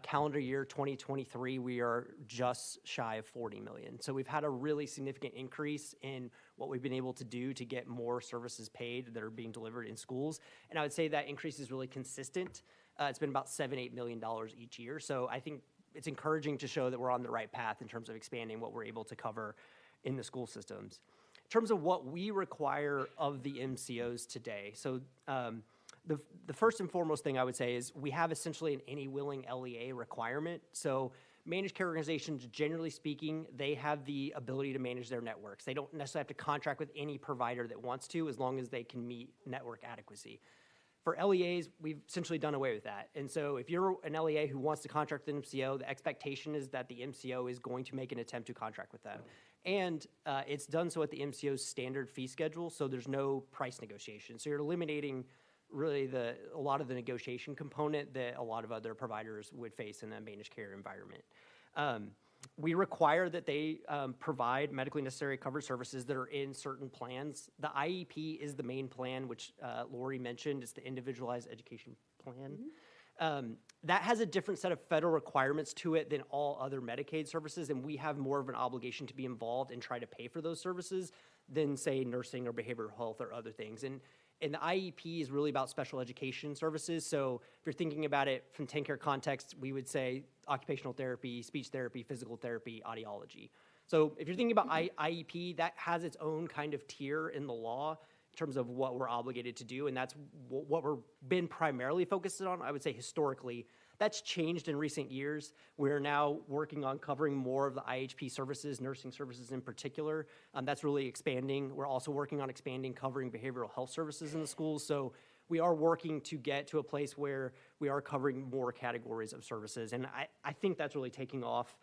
Calendar year 2023, we are just shy of $40 million. So we've had a really significant increase in what we've been able to do to get more services paid that are being delivered in schools. And I would say that increase is really consistent. It's been about $7-8 million each year. So I think it's encouraging to show that we're on the right path in terms of expanding what we're able to cover in the school systems. In terms of what we require of the MCOs today, so the first and foremost thing I would say is we have essentially an any willing LEA requirement. So managed care organizations, generally speaking, they have the ability to manage their networks. They don't necessarily have to contract with any provider that wants to, as long as they can meet network adequacy. For LEAs, we've essentially done away with that. And so if you're an LEA who wants to contract with an MCO, the expectation is that the MCO is going to make an attempt to contract with them. And it's done so at the MCO's standard fee schedule, so there's no price negotiation. So you're eliminating really a lot of the negotiation component that a lot of other providers would face in a managed care environment. We require that they provide medically necessary covered services that are in certain plans. The IEP is the main plan, which Lori mentioned. It's the Individualized Education Plan. That has a different set of federal requirements to it than all other Medicaid services, and we have more of an obligation to be involved and try to pay for those services than, say, nursing or behavioral health or other things. And the IEP is really about special education services. So if you're thinking about it from TennCare context, we would say occupational therapy, speech therapy, physical therapy, audiology. So if you're thinking about IEP, that has its own kind of tier in the law in terms of what we're obligated to do, and that's what we're been primarily focused on, I would say, historically. That's changed in recent years. We're now working on covering more of the IHP services, nursing services in particular. That's really expanding. We're also working on expanding covering behavioral health services in the schools. So we are working to get to a place where we are covering more categories of services. And I think that's really taking off.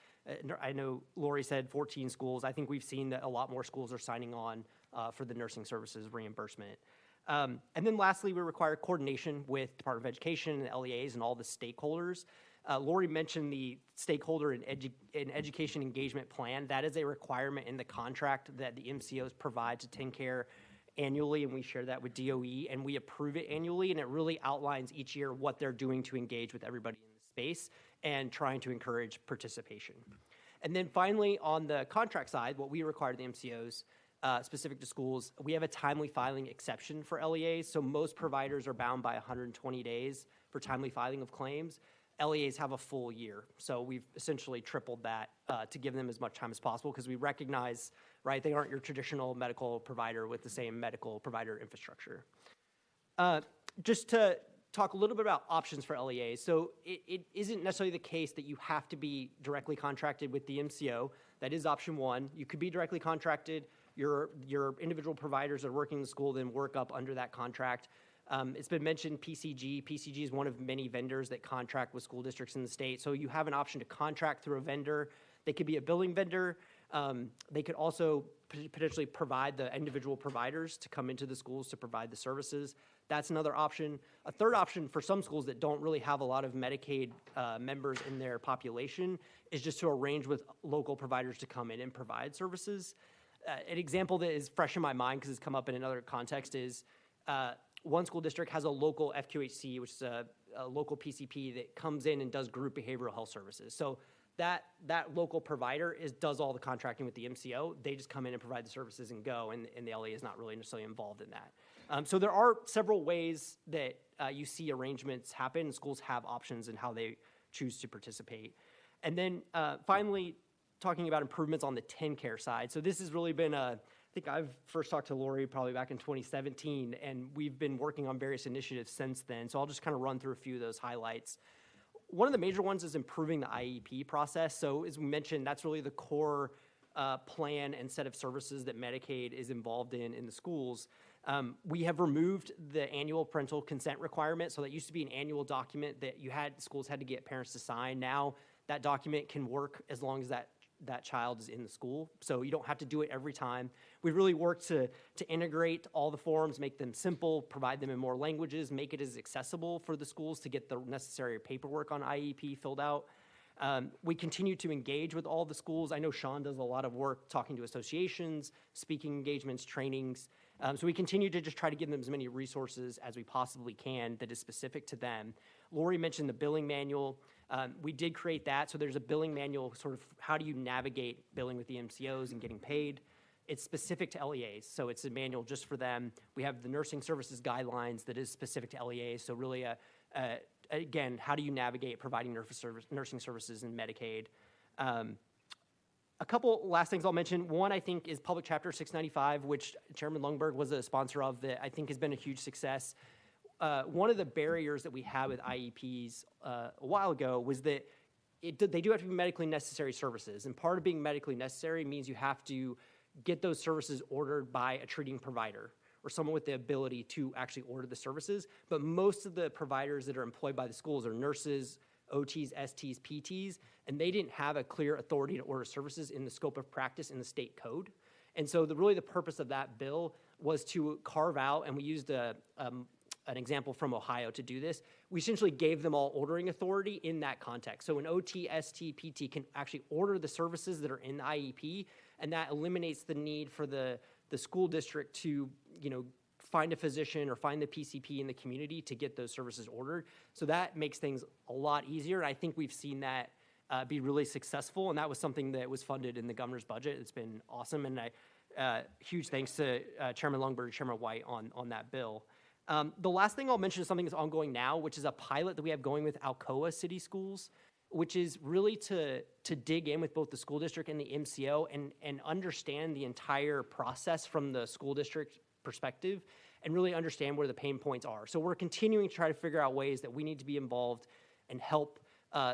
I know Lori said 14 schools. I think we've seen that a lot more schools are signing on for the nursing services reimbursement. And then lastly, we require coordination with Department of Education and LEAs and all the stakeholders. Lori mentioned the stakeholder and education engagement plan. That is a requirement in the contract that the MCOs provide to TennCare annually, and we share that with DOE, and we approve it annually, and it really outlines each year what they're doing to engage with everybody in the space and trying to encourage participation. And then finally, on the contract side, what we require of the MCOs, specific to schools, we have a timely filing exception for LEAs. So most providers are bound by 120 days for timely filing of claims. LEAs have a full year. So we've essentially tripled that to give them as much time as possible because we recognize, right, they aren't your traditional medical provider with the same medical provider infrastructure. Just to talk a little bit about options for LEAs. So it isn't necessarily the case that you have to be directly contracted with the MCO. That is option one. You could be directly contracted. Your individual providers that are working in the school then work up under that contract. It's been mentioned PCG. PCG is one of many vendors that contract with school districts in the state. So you have an option to contract through a vendor. They could be a billing vendor. They could also potentially provide the individual providers to come into the schools to provide the services. That's another option. A third option for some schools that don't really have a lot of Medicaid members in their population is just to arrange with local providers to come in and provide services. An example that is fresh in my mind because it's come up in another context is one school district has a local FQHC, which is a local PCP that comes in and does group behavioral health services. So that local provider does all the contracting with the MCO. They just come in and provide the services and go, and the LEA is not really necessarily involved in that. So there are several ways that you see arrangements happen, and schools have options in how they choose to participate. And then finally, talking about improvements on the TennCare side. So this has really been I think I've first talked to Lori probably back in 2017, and we've been working on various initiatives since then. So I'll just kind of run through a few of those highlights. One of the major ones is improving the IEP process. So as we mentioned, that's really the core plan and set of services that Medicaid is involved in the schools. We have removed the annual parental consent requirement. So that used to be an annual document that schools had to get parents to sign. Now that document can work as long as that child is in the school. So you don't have to do it every time. We've really worked to integrate all the forms, make them simple, provide them in more languages, make it as accessible for the schools to get the necessary paperwork on IEP filled out. We continue to engage with all the schools. I know Sean does a lot of work talking to associations, speaking engagements, trainings. So we continue to just try to give them as many resources as we possibly can that is specific to them. Lori mentioned the billing manual. We did create that. So there's a billing manual, sort of how do you navigate billing with the MCOs and getting paid. It's specific to LEAs, so it's a manual just for them. We have the nursing services guidelines that is specific to LEAs. So really, again, how do you navigate providing nursing services in Medicaid? A couple last things I'll mention. One, I think, is Public Chapter 695, which Chairman Lundberg was a sponsor of, that I think has been a huge success. One of the barriers that we had with IEPs a while ago was that they do have to be medically necessary services. And part of being medically necessary means you have to get those services ordered by a treating provider or someone with the ability to actually order the services. But most of the providers that are employed by the schools are nurses, OTs, STs, PTs, and they didn't have a clear authority to order services in the scope of practice in the state code. And so really the purpose of that bill was to carve out, and we used an example from Ohio to do this. We essentially gave them all ordering authority in that context. So an OT, ST, PT can actually order the services that are in the IEP, and that eliminates the need for the school district to, find a physician or find the PCP in the community to get those services ordered. So that makes things a lot easier. And I think we've seen that be really successful, and that was something that was funded in the governor's budget. It's been awesome, and huge thanks to Chairman Lundberg and Chairman White on that bill. The last thing I'll mention is something that's ongoing now, which is a pilot that we have going with Alcoa City Schools, which is really to dig in with both the school district and the MCO and understand the entire process from the school district perspective and really understand where the pain points are. So we're continuing to try to figure out ways that we need to be involved and help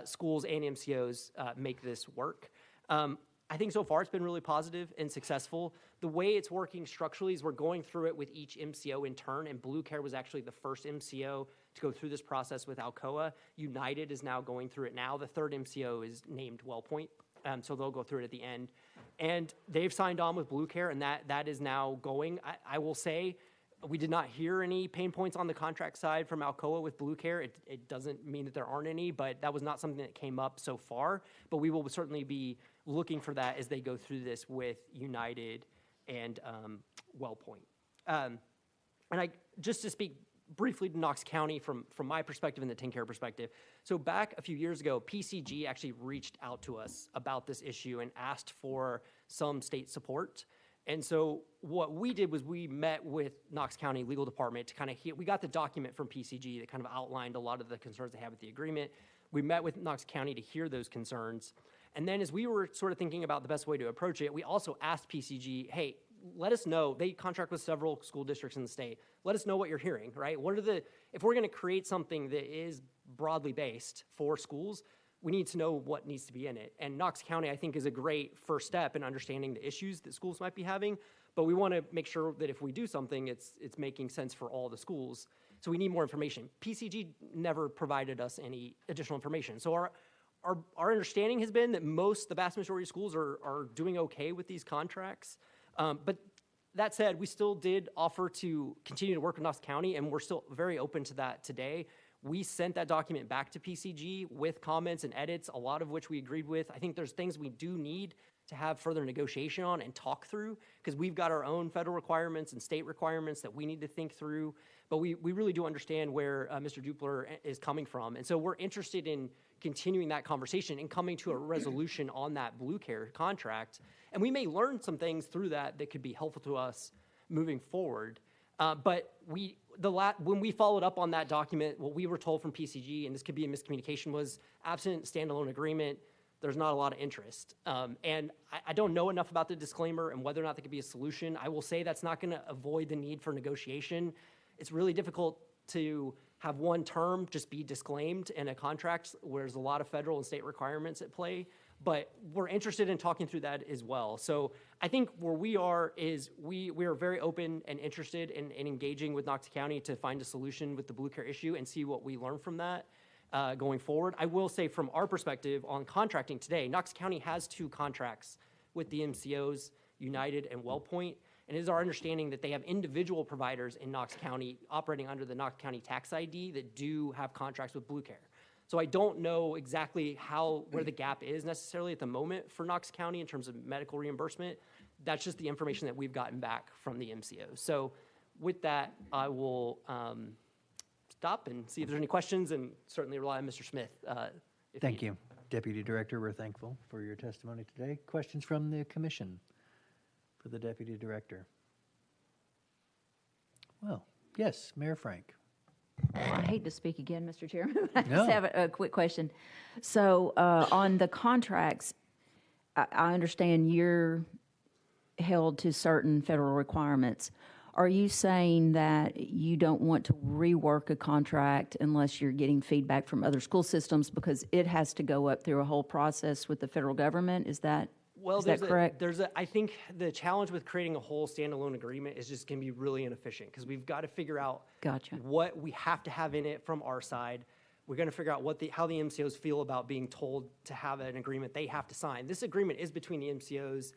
schools and MCOs make this work. I think so far it's been really positive and successful. The way it's working structurally is we're going through it with each MCO in turn, and Blue Care was actually the first MCO to go through this process with Alcoa. United is now going through it now. The third MCO is named WellPoint, so they'll go through it at the end. And they've signed on with Blue Care, and that is now going. I will say we did not hear any pain points on the contract side from Alcoa with Blue Care. It doesn't mean that there aren't any, but that was not something that came up so far. But we will certainly be looking for that as they go through this with United and WellPoint. And just to speak briefly to Knox County from my perspective and the TennCare perspective. So back a few years ago, PCG actually reached out to us about this issue and asked for some state support. And so what we did was we met with Knox County Legal Department to kind of we got the document from PCG that kind of outlined a lot of the concerns they have with the agreement. We met with Knox County to hear those concerns. And then as we were sort of thinking about the best way to approach it, we also asked PCG, hey, let us know. They contract with several school districts in the state. Let us know what you're hearing, right? If we're going to create something that is broadly based for schools, we need to know what needs to be in it. And Knox County, I think, is a great first step in understanding the issues that schools might be having. But we want to make sure that if we do something, it's making sense for all the schools. So we need more information. PCG never provided us any additional information. So our understanding has been that the vast majority of schools are doing okay with these contracts. But that said, we still did offer to continue to work with Knox County, and we're still very open to that today. We sent that document back to PCG with comments and edits, a lot of which we agreed with. I think there's things we do need to have further negotiation on and talk through, because we've got our own federal requirements and state requirements that we need to think through. But we really do understand where Mr. Dupler is coming from. And so we're interested in continuing that conversation and coming to a resolution on that Blue Care contract. And we may learn some things through that could be helpful to us moving forward. But when we followed up on that document, what we were told from PCG, and this could be a miscommunication, was absent standalone agreement, there's not a lot of interest. And I don't know enough about the disclaimer and whether or not there could be a solution. I will say that's not going to avoid the need for negotiation. It's really difficult to have one term just be disclaimed in a contract where there's a lot of federal and state requirements at play. But we're interested in talking through that as well. So I think where we are is we are very open and interested in engaging with Knox County to find a solution with the Blue Care issue and see what we learn from that going forward. I will say from our perspective on contracting today, Knox County has 2 contracts with the MCOs, United and WellPoint. And it is our understanding that they have individual providers in Knox County operating under the Knox County tax ID that do have contracts with Blue Care. So I don't know exactly where the gap is necessarily at the moment for Knox County in terms of medical reimbursement. That's just the information that we've gotten back from the MCOs. So with that, I will stop and see if there's any questions, and certainly rely on Mr. Smith. Thank you, Deputy Director. We're thankful for your testimony today. Questions from the commission for the Deputy Director? Well, yes, Mayor Frank. Well, I hate to speak again, Mr. Chairman, but I No. just have a quick question. So on the contracts, I understand you're held to certain federal requirements. Are you saying that you don't want to rework a contract unless you're getting feedback from other school systems because it has to go up through a whole process with the federal government? Is that correct? I think the challenge with creating a whole standalone agreement is just going to be really inefficient, because we've got to figure out what we have to have in it from our side. We're going to figure out how the MCOs feel about being told to have an agreement they have to sign. This agreement is between the MCOs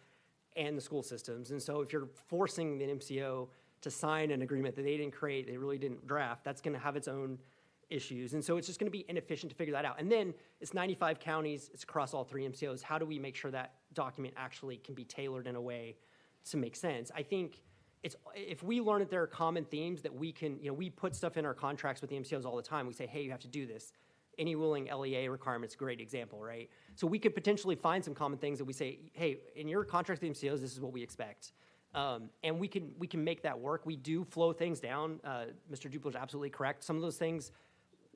and the school systems. And so if you're forcing the MCO to sign an agreement that they didn't create, they really didn't draft, that's going to have its own issues. And so it's just going to be inefficient to figure that out. And then it's 95 counties, it's across all 3 MCOs. How do we make sure that document actually can be tailored in a way to make sense? I think if we learn that there are common themes that we can, we put stuff in our contracts with the MCOs all the time. We say, hey, you have to do this. Any willing LEA requirements, great example, right? So we could potentially find some common things that we say, hey, in your contract with the MCOs, this is what we expect. And we can make that work. We do flow things down. Mr. Dupler is absolutely correct. Some of those things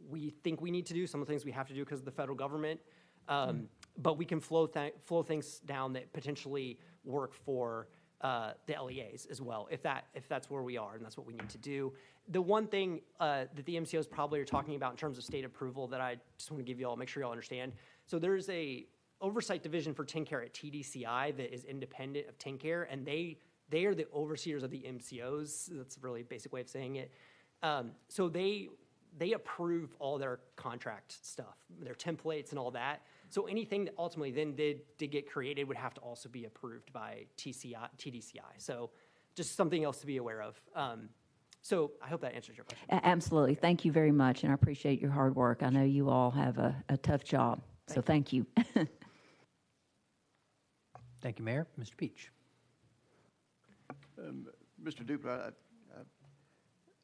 we think we need to do, some of the things we have to do because of the federal government. But we can flow things down that potentially work for the LEAs as well, if that's where we are and that's what we need to do. The one thing that the MCOs probably are talking about in terms of state approval that I just want to give you all, make sure you all understand. So there's a oversight division for TennCare at TDCI that is independent of TennCare, and they are the overseers of the MCOs. That's a really basic way of saying it. So they approve all their contract stuff, their templates and all that. So anything that ultimately then did get created would have to also be approved by TDCI. So just something else to be aware of. So I hope that answers your question. Absolutely. Thank you very much, and I appreciate your hard work. I know you all have a tough job, so thank you. Thank you, Mayor. Mr. Peach. Mr. Dupler,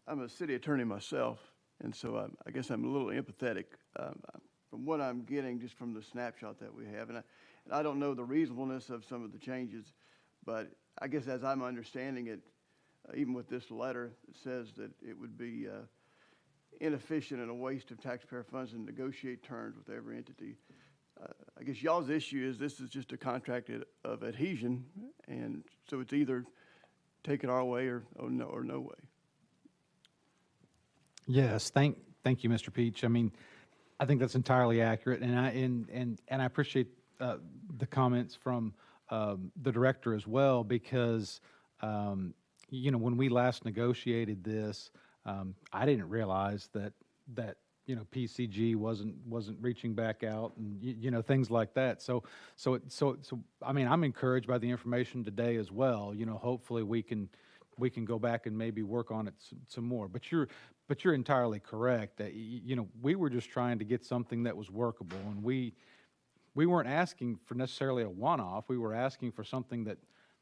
I'm a city attorney myself, and so I guess I'm a little empathetic from what I'm getting just from the snapshot that we have. And I don't know the reasonableness of some of the changes, but I guess as I'm understanding it, even with this letter, it says that it would be inefficient and a waste of taxpayer funds to negotiate terms with every entity. I guess y'all's issue is this is just a contract of adhesion, and so it's either take it our way or no way. Yes, thank you, Mr. Peach. I mean, I think that's entirely accurate, and I appreciate the comments from the director as well, because you know, when we last negotiated this, I didn't realize that you know, PCG wasn't reaching back out, and you know, things like that. So I mean, I'm encouraged by the information today as well. You know, hopefully we can go back and maybe work on it some more. But you're entirely correct that you know, we were just trying to get something that was workable, and we weren't asking for necessarily a one-off. We were asking for something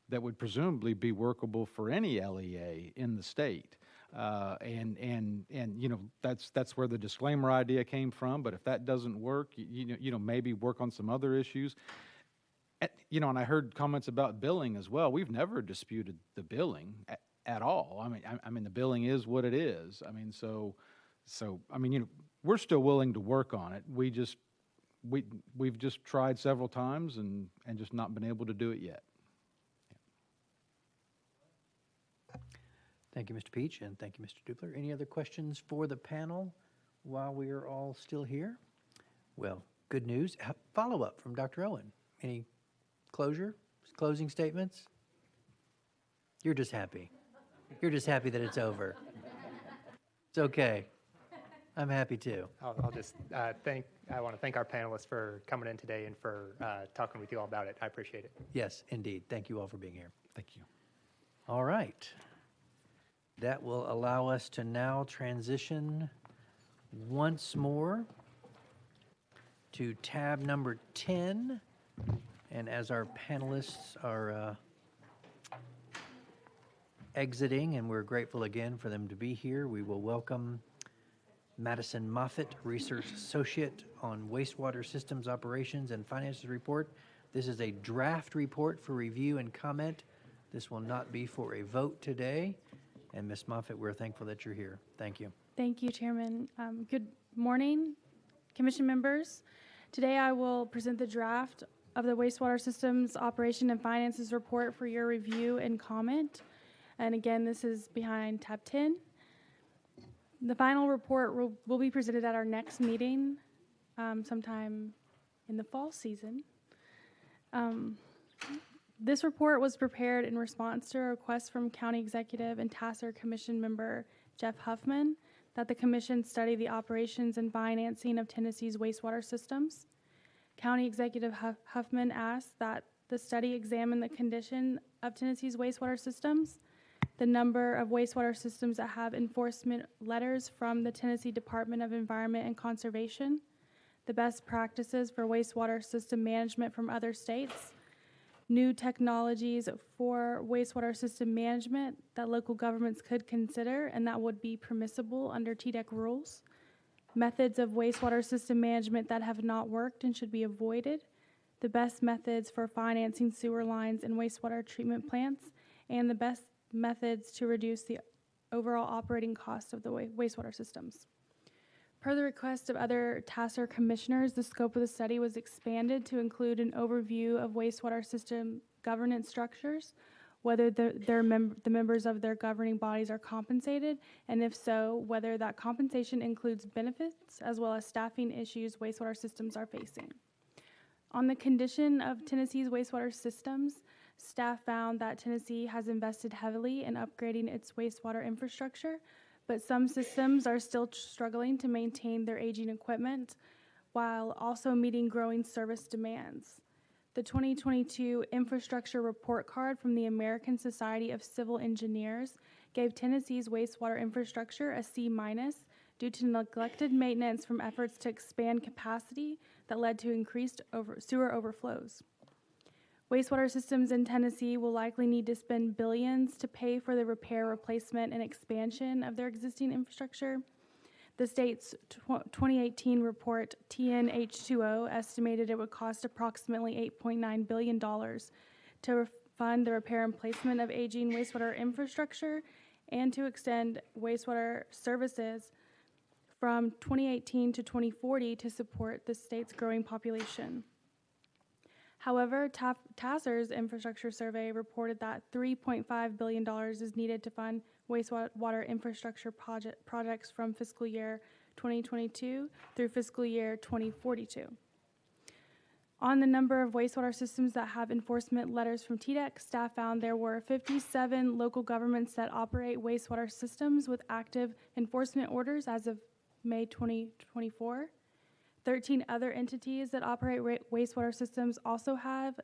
that would presumably be workable for any LEA in the state. And you know, that's where the disclaimer idea came from. But if that doesn't work, you know, maybe work on some other issues. You know, and I heard comments about billing as well. We've never disputed the billing at all. I mean, the billing is what it is. I mean, so I mean, you know, we're still willing to work on it. We've just tried several times and just not been able to do it yet. Thank you, Mr. Peach, and thank you, Mr. Dupler. Any other questions for the panel while we are all still here? Well, good news. Follow-up from Dr. Owen. Any closing statements? You're just happy. You're just happy that it's over. It's okay. I'm happy too. I'll just I want to thank our panelists for coming in today and for talking with you all about it. I appreciate it. Yes, indeed. Thank you all for being here. Thank you. All right. That will allow us to now transition once more to tab number 10. And as our panelists are exiting, and we're grateful again for them to be here, we will welcome Madison Moffitt, Research Associate on Wastewater Systems Operations and Finances Report. This is a draft report for review and comment. This will not be for a vote today. And Ms. Moffitt, we're thankful that you're here. Thank you. Thank you, Chairman. Good morning, Commission members. Today I will present the draft of the Wastewater Systems Operation and Finances Report for your review and comment. And again, this is behind tab 10. The final report will be presented at our next meeting sometime in the fall season. This report was prepared in response to a request from County Executive and TACIR Commission member Jeff Huffman that the Commission study the operations and financing of Tennessee's wastewater systems. County Executive Huffman asked that the study examine the condition of Tennessee's wastewater systems, the number of wastewater systems that have enforcement letters from the Tennessee Department of Environment and Conservation, the best practices for wastewater system management from other states, new technologies for wastewater system management that local governments could consider and that would be permissible under TDEC rules, methods of wastewater system management that have not worked and should be avoided, the best methods for financing sewer lines and wastewater treatment plants, and the best methods to reduce the overall operating costs of the wastewater systems. Per the request of other TACIR commissioners, the scope of the study was expanded to include an overview of wastewater system governance structures, whether the members of their governing bodies are compensated, and if so, whether that compensation includes benefits as well as staffing issues wastewater systems are facing. On the condition of Tennessee's wastewater systems, staff found that Tennessee has invested heavily in upgrading its wastewater infrastructure, but some systems are still struggling to maintain their aging equipment while also meeting growing service demands. The 2022 Infrastructure Report Card from the American Society of Civil Engineers gave Tennessee's wastewater infrastructure a C- due to neglected maintenance from efforts to expand capacity that led to increased sewer overflows. Wastewater systems in Tennessee will likely need to spend billions to pay for the repair, replacement, and expansion of their existing infrastructure. The state's 2018 report, TNH2O, estimated it would cost approximately $8.9 billion to fund the repair and placement of aging wastewater infrastructure and to extend wastewater services from 2018 to 2040 to support the state's growing population. However, TACIR's infrastructure survey reported that $3.5 billion is needed to fund wastewater infrastructure projects from fiscal year 2022 through fiscal year 2042. On the number of wastewater systems that have enforcement letters from TDEC, staff found there were 57 local governments that operate wastewater systems with active enforcement orders as of May 2024. 13 other entities that operate wastewater systems also have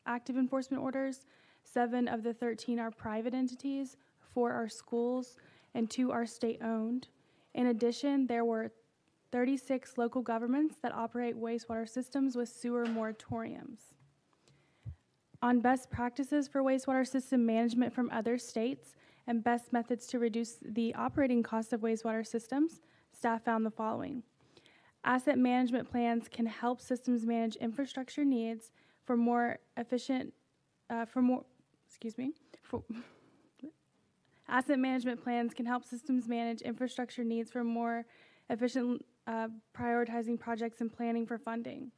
active enforcement orders. 7 of the 13 are private entities, 4 are schools, and 2 are state-owned. In addition, there were 36 local governments that operate wastewater systems with sewer moratoriums. On best practices for wastewater system management from other states and best methods to reduce the operating cost of wastewater systems, staff found the following. Asset management plans can help systems manage infrastructure needs for more efficient, asset management plans can help systems manage infrastructure needs for more efficient prioritizing projects and planning for funding.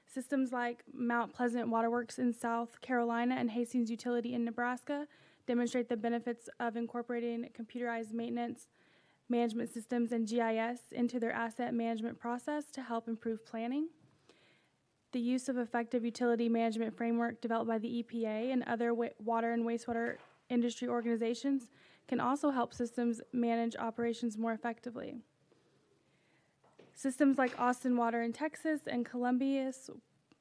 Systems like Mount Pleasant Waterworks in South Carolina and Hastings Utility in Nebraska demonstrate the benefits of incorporating computerized maintenance management systems and GIS into their asset management process to help improve planning. The use of effective utility management framework developed by the EPA and other water and wastewater industry organizations can also help systems manage operations more effectively. Systems like Austin Water in Texas and Columbia's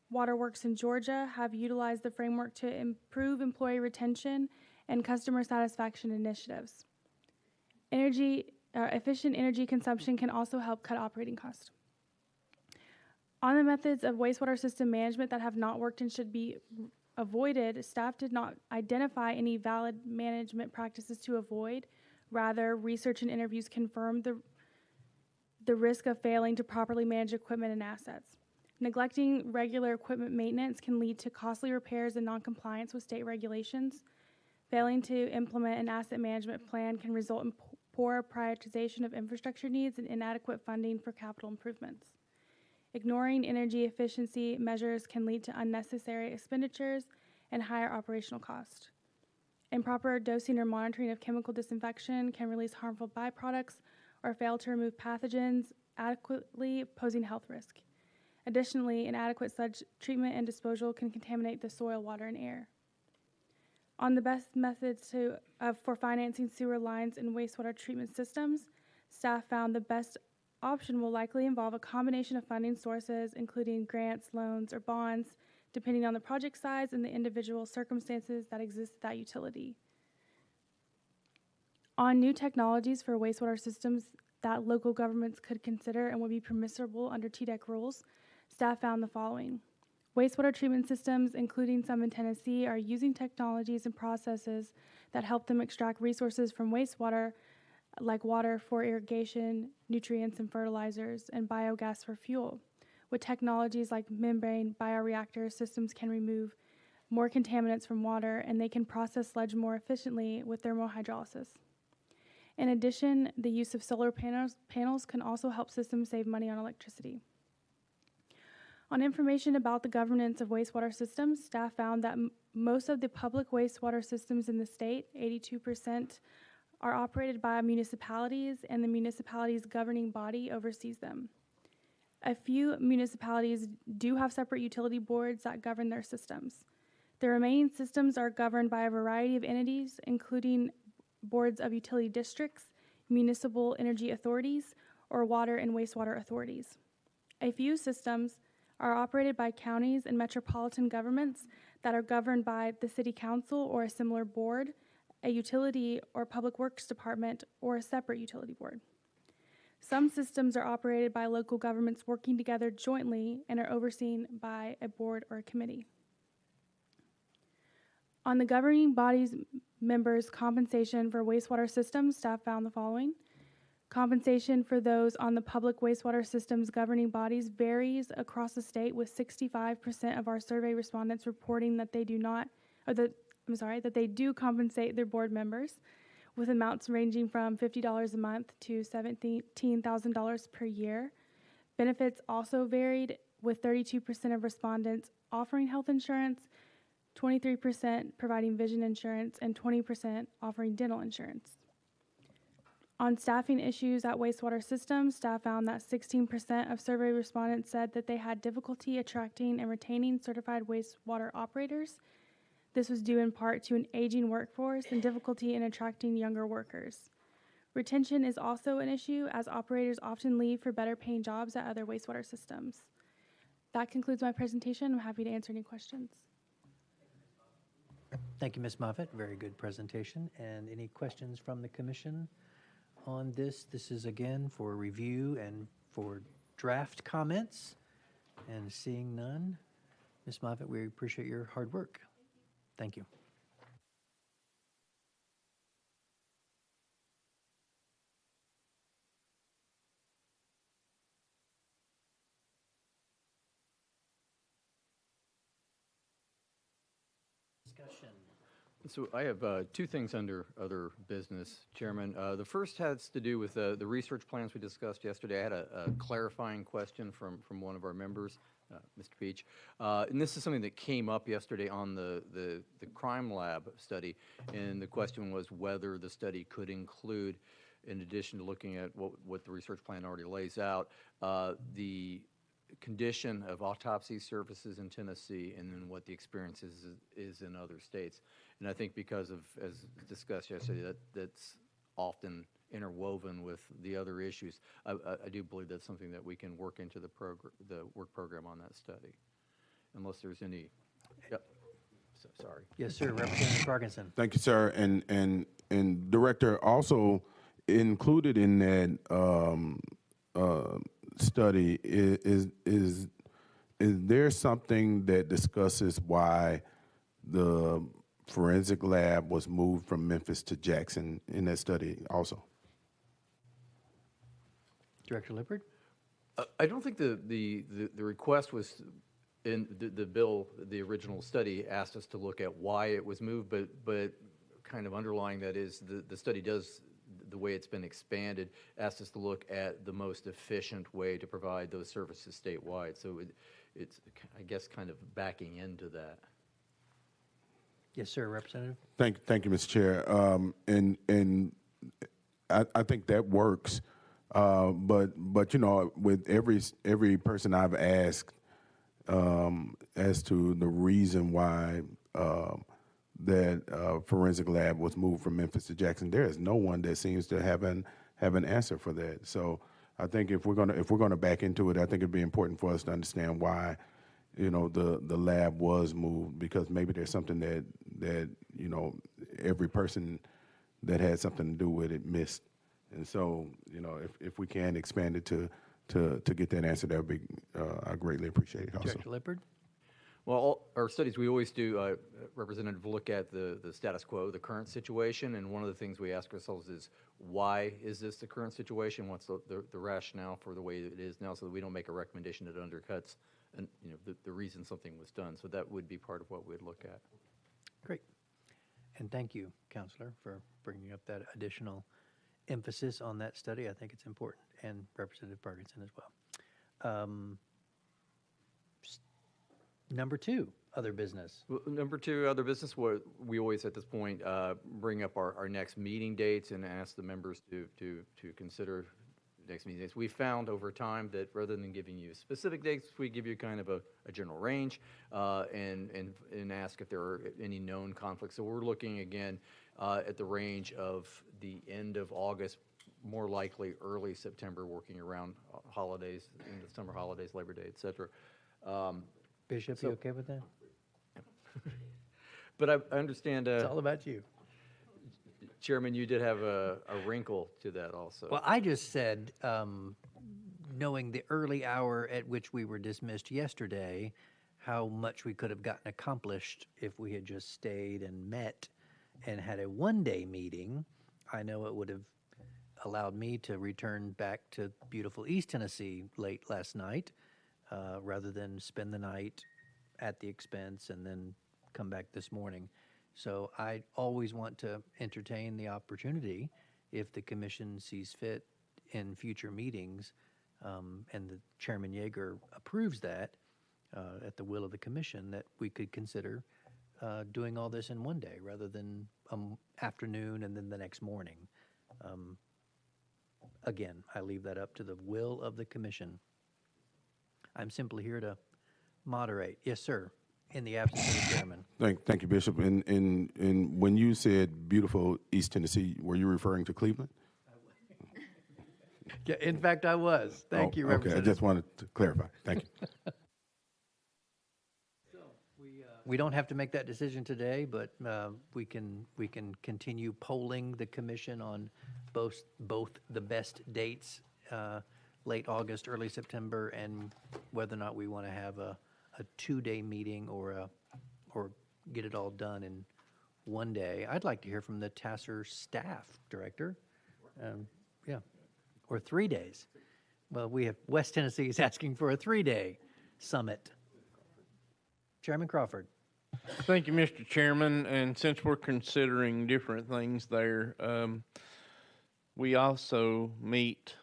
Waterworks in Georgia have utilized the framework to improve employee retention and customer satisfaction initiatives. Efficient energy consumption can also help cut operating costs. On the methods of wastewater system management that have not worked and should be avoided, staff did not identify any valid management practices to avoid. Rather, research and interviews confirmed the risk of failing to properly manage equipment and assets. Neglecting regular equipment maintenance can lead to costly repairs and noncompliance with state regulations. Failing to implement an asset management plan can result in poor prioritization of infrastructure needs and inadequate funding for capital improvements. Ignoring energy efficiency measures can lead to unnecessary expenditures and higher operational costs. Improper dosing or monitoring of chemical disinfection can release harmful byproducts or fail to remove pathogens adequately, posing health risk. Additionally, inadequate sludge treatment and disposal can contaminate the soil, water, and air. On the best methods for financing sewer lines and wastewater treatment systems, staff found the best option will likely involve a combination of funding sources, including grants, loans, or bonds, depending on the project size and the individual circumstances that exist at that utility. On new technologies for wastewater systems that local governments could consider and would be permissible under TDEC rules, staff found the following. Wastewater treatment systems, including some in Tennessee, are using technologies and processes that help them extract resources from wastewater, like water for irrigation, nutrients and fertilizers, and biogas for fuel. With technologies like membrane bioreactor systems can remove more contaminants from water, and they can process sludge more efficiently with thermohydrolysis. In addition, the use of solar panels can also help systems save money on electricity. On information about the governance of wastewater systems, staff found that most of the public wastewater systems in the state, 82%, are operated by municipalities, and the municipality's governing body oversees them. A few municipalities do have separate utility boards that govern their systems. The remaining systems are governed by a variety of entities, including boards of utility districts, municipal energy authorities, or water and wastewater authorities. A few systems are operated by counties and metropolitan governments that are governed by the city council or a similar board, a utility or public works department, or a separate utility board. Some systems are operated by local governments working together jointly and are overseen by a board or a committee. On the governing body's members' compensation for wastewater systems, staff found the following. Compensation for those on the public wastewater systems governing bodies varies across the state, with 65% of our survey respondents reporting that they do not that they do compensate their board members with amounts ranging from $50 a month to $17,000 per year. Benefits also varied, with 32% of respondents offering health insurance, 23% providing vision insurance, and 20% offering dental insurance. On staffing issues at Wastewater Systems, staff found that 16% of survey respondents said that they had difficulty attracting and retaining certified wastewater operators. This was due in part to an aging workforce and difficulty in attracting younger workers. Retention is also an issue, as operators often leave for better paying jobs at other wastewater systems. That concludes my presentation. I'm happy to answer any questions. Thank you, Ms. Moffitt. Very good presentation. And any questions from the commission on this? This is again for review and for draft comments. And seeing none, Ms. Moffitt, we appreciate your hard work. Thank you. Discussion. So I have two things under other business, Chairman. The first has to do with the research plans we discussed yesterday. I had a clarifying question from one of our members, Mr. Peach. And this is something that came up yesterday on the crime lab study. And the question was whether the study could include, in addition to looking at what the research plan already lays out, the condition of autopsy services in Tennessee and then what the experience is in other states. And I think because of, as discussed yesterday, that's often interwoven with the other issues. I do believe that's something that we can work into the work program on that study, unless there's any. Yep. So, sorry. Yes, sir. Representative Parkinson. Thank you, sir. And Director, also included in that study is there something that discusses why the forensic lab was moved from Memphis to Jackson in that study also? Director Lippard? I don't think the request was in the bill. The original study asked us to look at why it was moved, but kind of underlying that is the study does, the way it's been expanded, asked us to look at the most efficient way to provide those services statewide. So it's, I guess, kind of backing into that. Yes, sir, Representative. Thank you, Mr. Chair. And I think that works. But you know, with every person I've asked as to the reason why that forensic lab was moved from Memphis to Jackson, there is no one that seems to have an answer for that. So I think if we're gonna back into it, I think it'd be important for us to understand why, you know, the lab was moved, because maybe there's something that you know, every person that had something to do with it missed. And so, you know, if we can expand it to get that answer, that would be, I greatly appreciate it also. Director Lippard? Well, our studies, we always do, Representative, look at the status quo, the current situation, and one of the things we ask ourselves is, why is this the current situation? What's the rationale for the way it is now, so that we don't make a recommendation that undercuts, and you know, the reason something was done. So that would be part of what we'd look at. Great. And thank you, Counselor, for bringing up that additional emphasis on that study. I think it's important, and Representative Parkinson as well. Number two, other business. Well, number two, other business, we always at this point bring up our next meeting dates and ask the members to consider next meeting dates. We found over time that rather than giving you specific dates, we give you kind of a general range and ask if there are any known conflicts. So we're looking again at the range of the end of August, more likely early September, working around holidays, in the summer holidays, Labor Day, et cetera. Bishop, you okay with that? But I understand. It's all about you. Chairman, you did have a wrinkle to that also. Well, I just said, knowing the early hour at which we were dismissed yesterday, how much we could have gotten accomplished if we had just stayed and met and had a one-day meeting. I know it would have allowed me to return back to beautiful East Tennessee late last night, rather than spend the night at the expense and then come back this morning. So I always want to entertain the opportunity, if the commission sees fit in future meetings, and the Chairman Yeager approves that, at the will of the commission, that we could consider doing all this in one day rather than afternoon and then the next morning. Again, I leave that up to the will of the commission. I'm simply here to moderate. Yes, sir, in the absence of the chairman. Thank you, Bishop. And when you said beautiful East Tennessee, were you referring to Cleveland? Yeah, in fact, I was. Thank you, Okay, I Representative. just wanted to clarify. Thank you. We don't have to make that decision today, but we can continue polling the commission on both the best dates, late August, early September, and whether or not we want to have a 2-day meeting or get it all done in one day. I'd like to hear from the TACIR staff director. Yeah, or 3 days. Well, we have West Tennessee is asking for a 3-day summit. Chairman Crawford. Thank you, Mr. Chairman. And since we're considering different things there, we also meet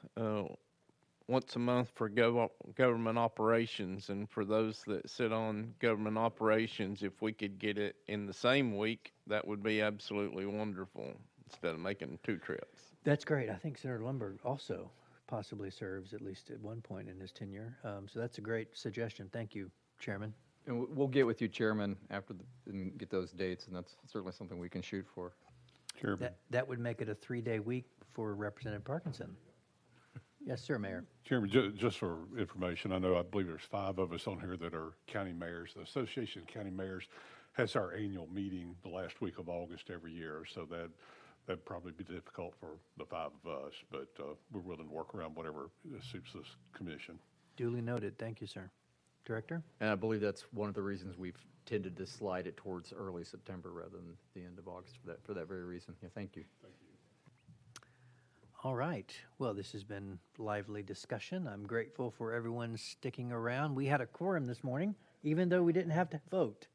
once a month for government operations. And for those that sit on government operations, if we could get it in the same week, that would be absolutely wonderful, instead of making 2 trips. That's great. I think Senator Lumberg also possibly serves at least at one point in his tenure. So that's a great suggestion. Thank you, Chairman. And we'll get with you, Chairman, after and get those dates, and that's certainly something we can shoot for. That would make it a 3-day week for Representative Parkinson. Yes, sir, Mayor. Chairman, just for information, I believe there's 5 of us on here that are county mayors. The Association of County Mayors has our annual meeting the last week of August every year, so that'd probably be difficult for the 5 of us, but we're willing to work around whatever suits this commission. Duly noted. Thank you, sir. Director? And I believe that's one of the reasons we've tended to slide it towards early September rather than the end of August for that very reason. Yeah, thank you. Thank you. All right. Well, this has been lively discussion. I'm grateful for everyone sticking around. We had a quorum this morning, even though we didn't have to vote.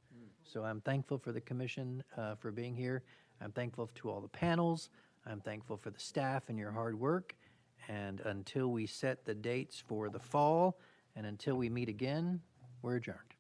So I'm thankful for the commission for being here. I'm thankful to all the panels. I'm thankful for the staff and your hard work. And until we set the dates for the fall, and until we meet again, we're adjourned.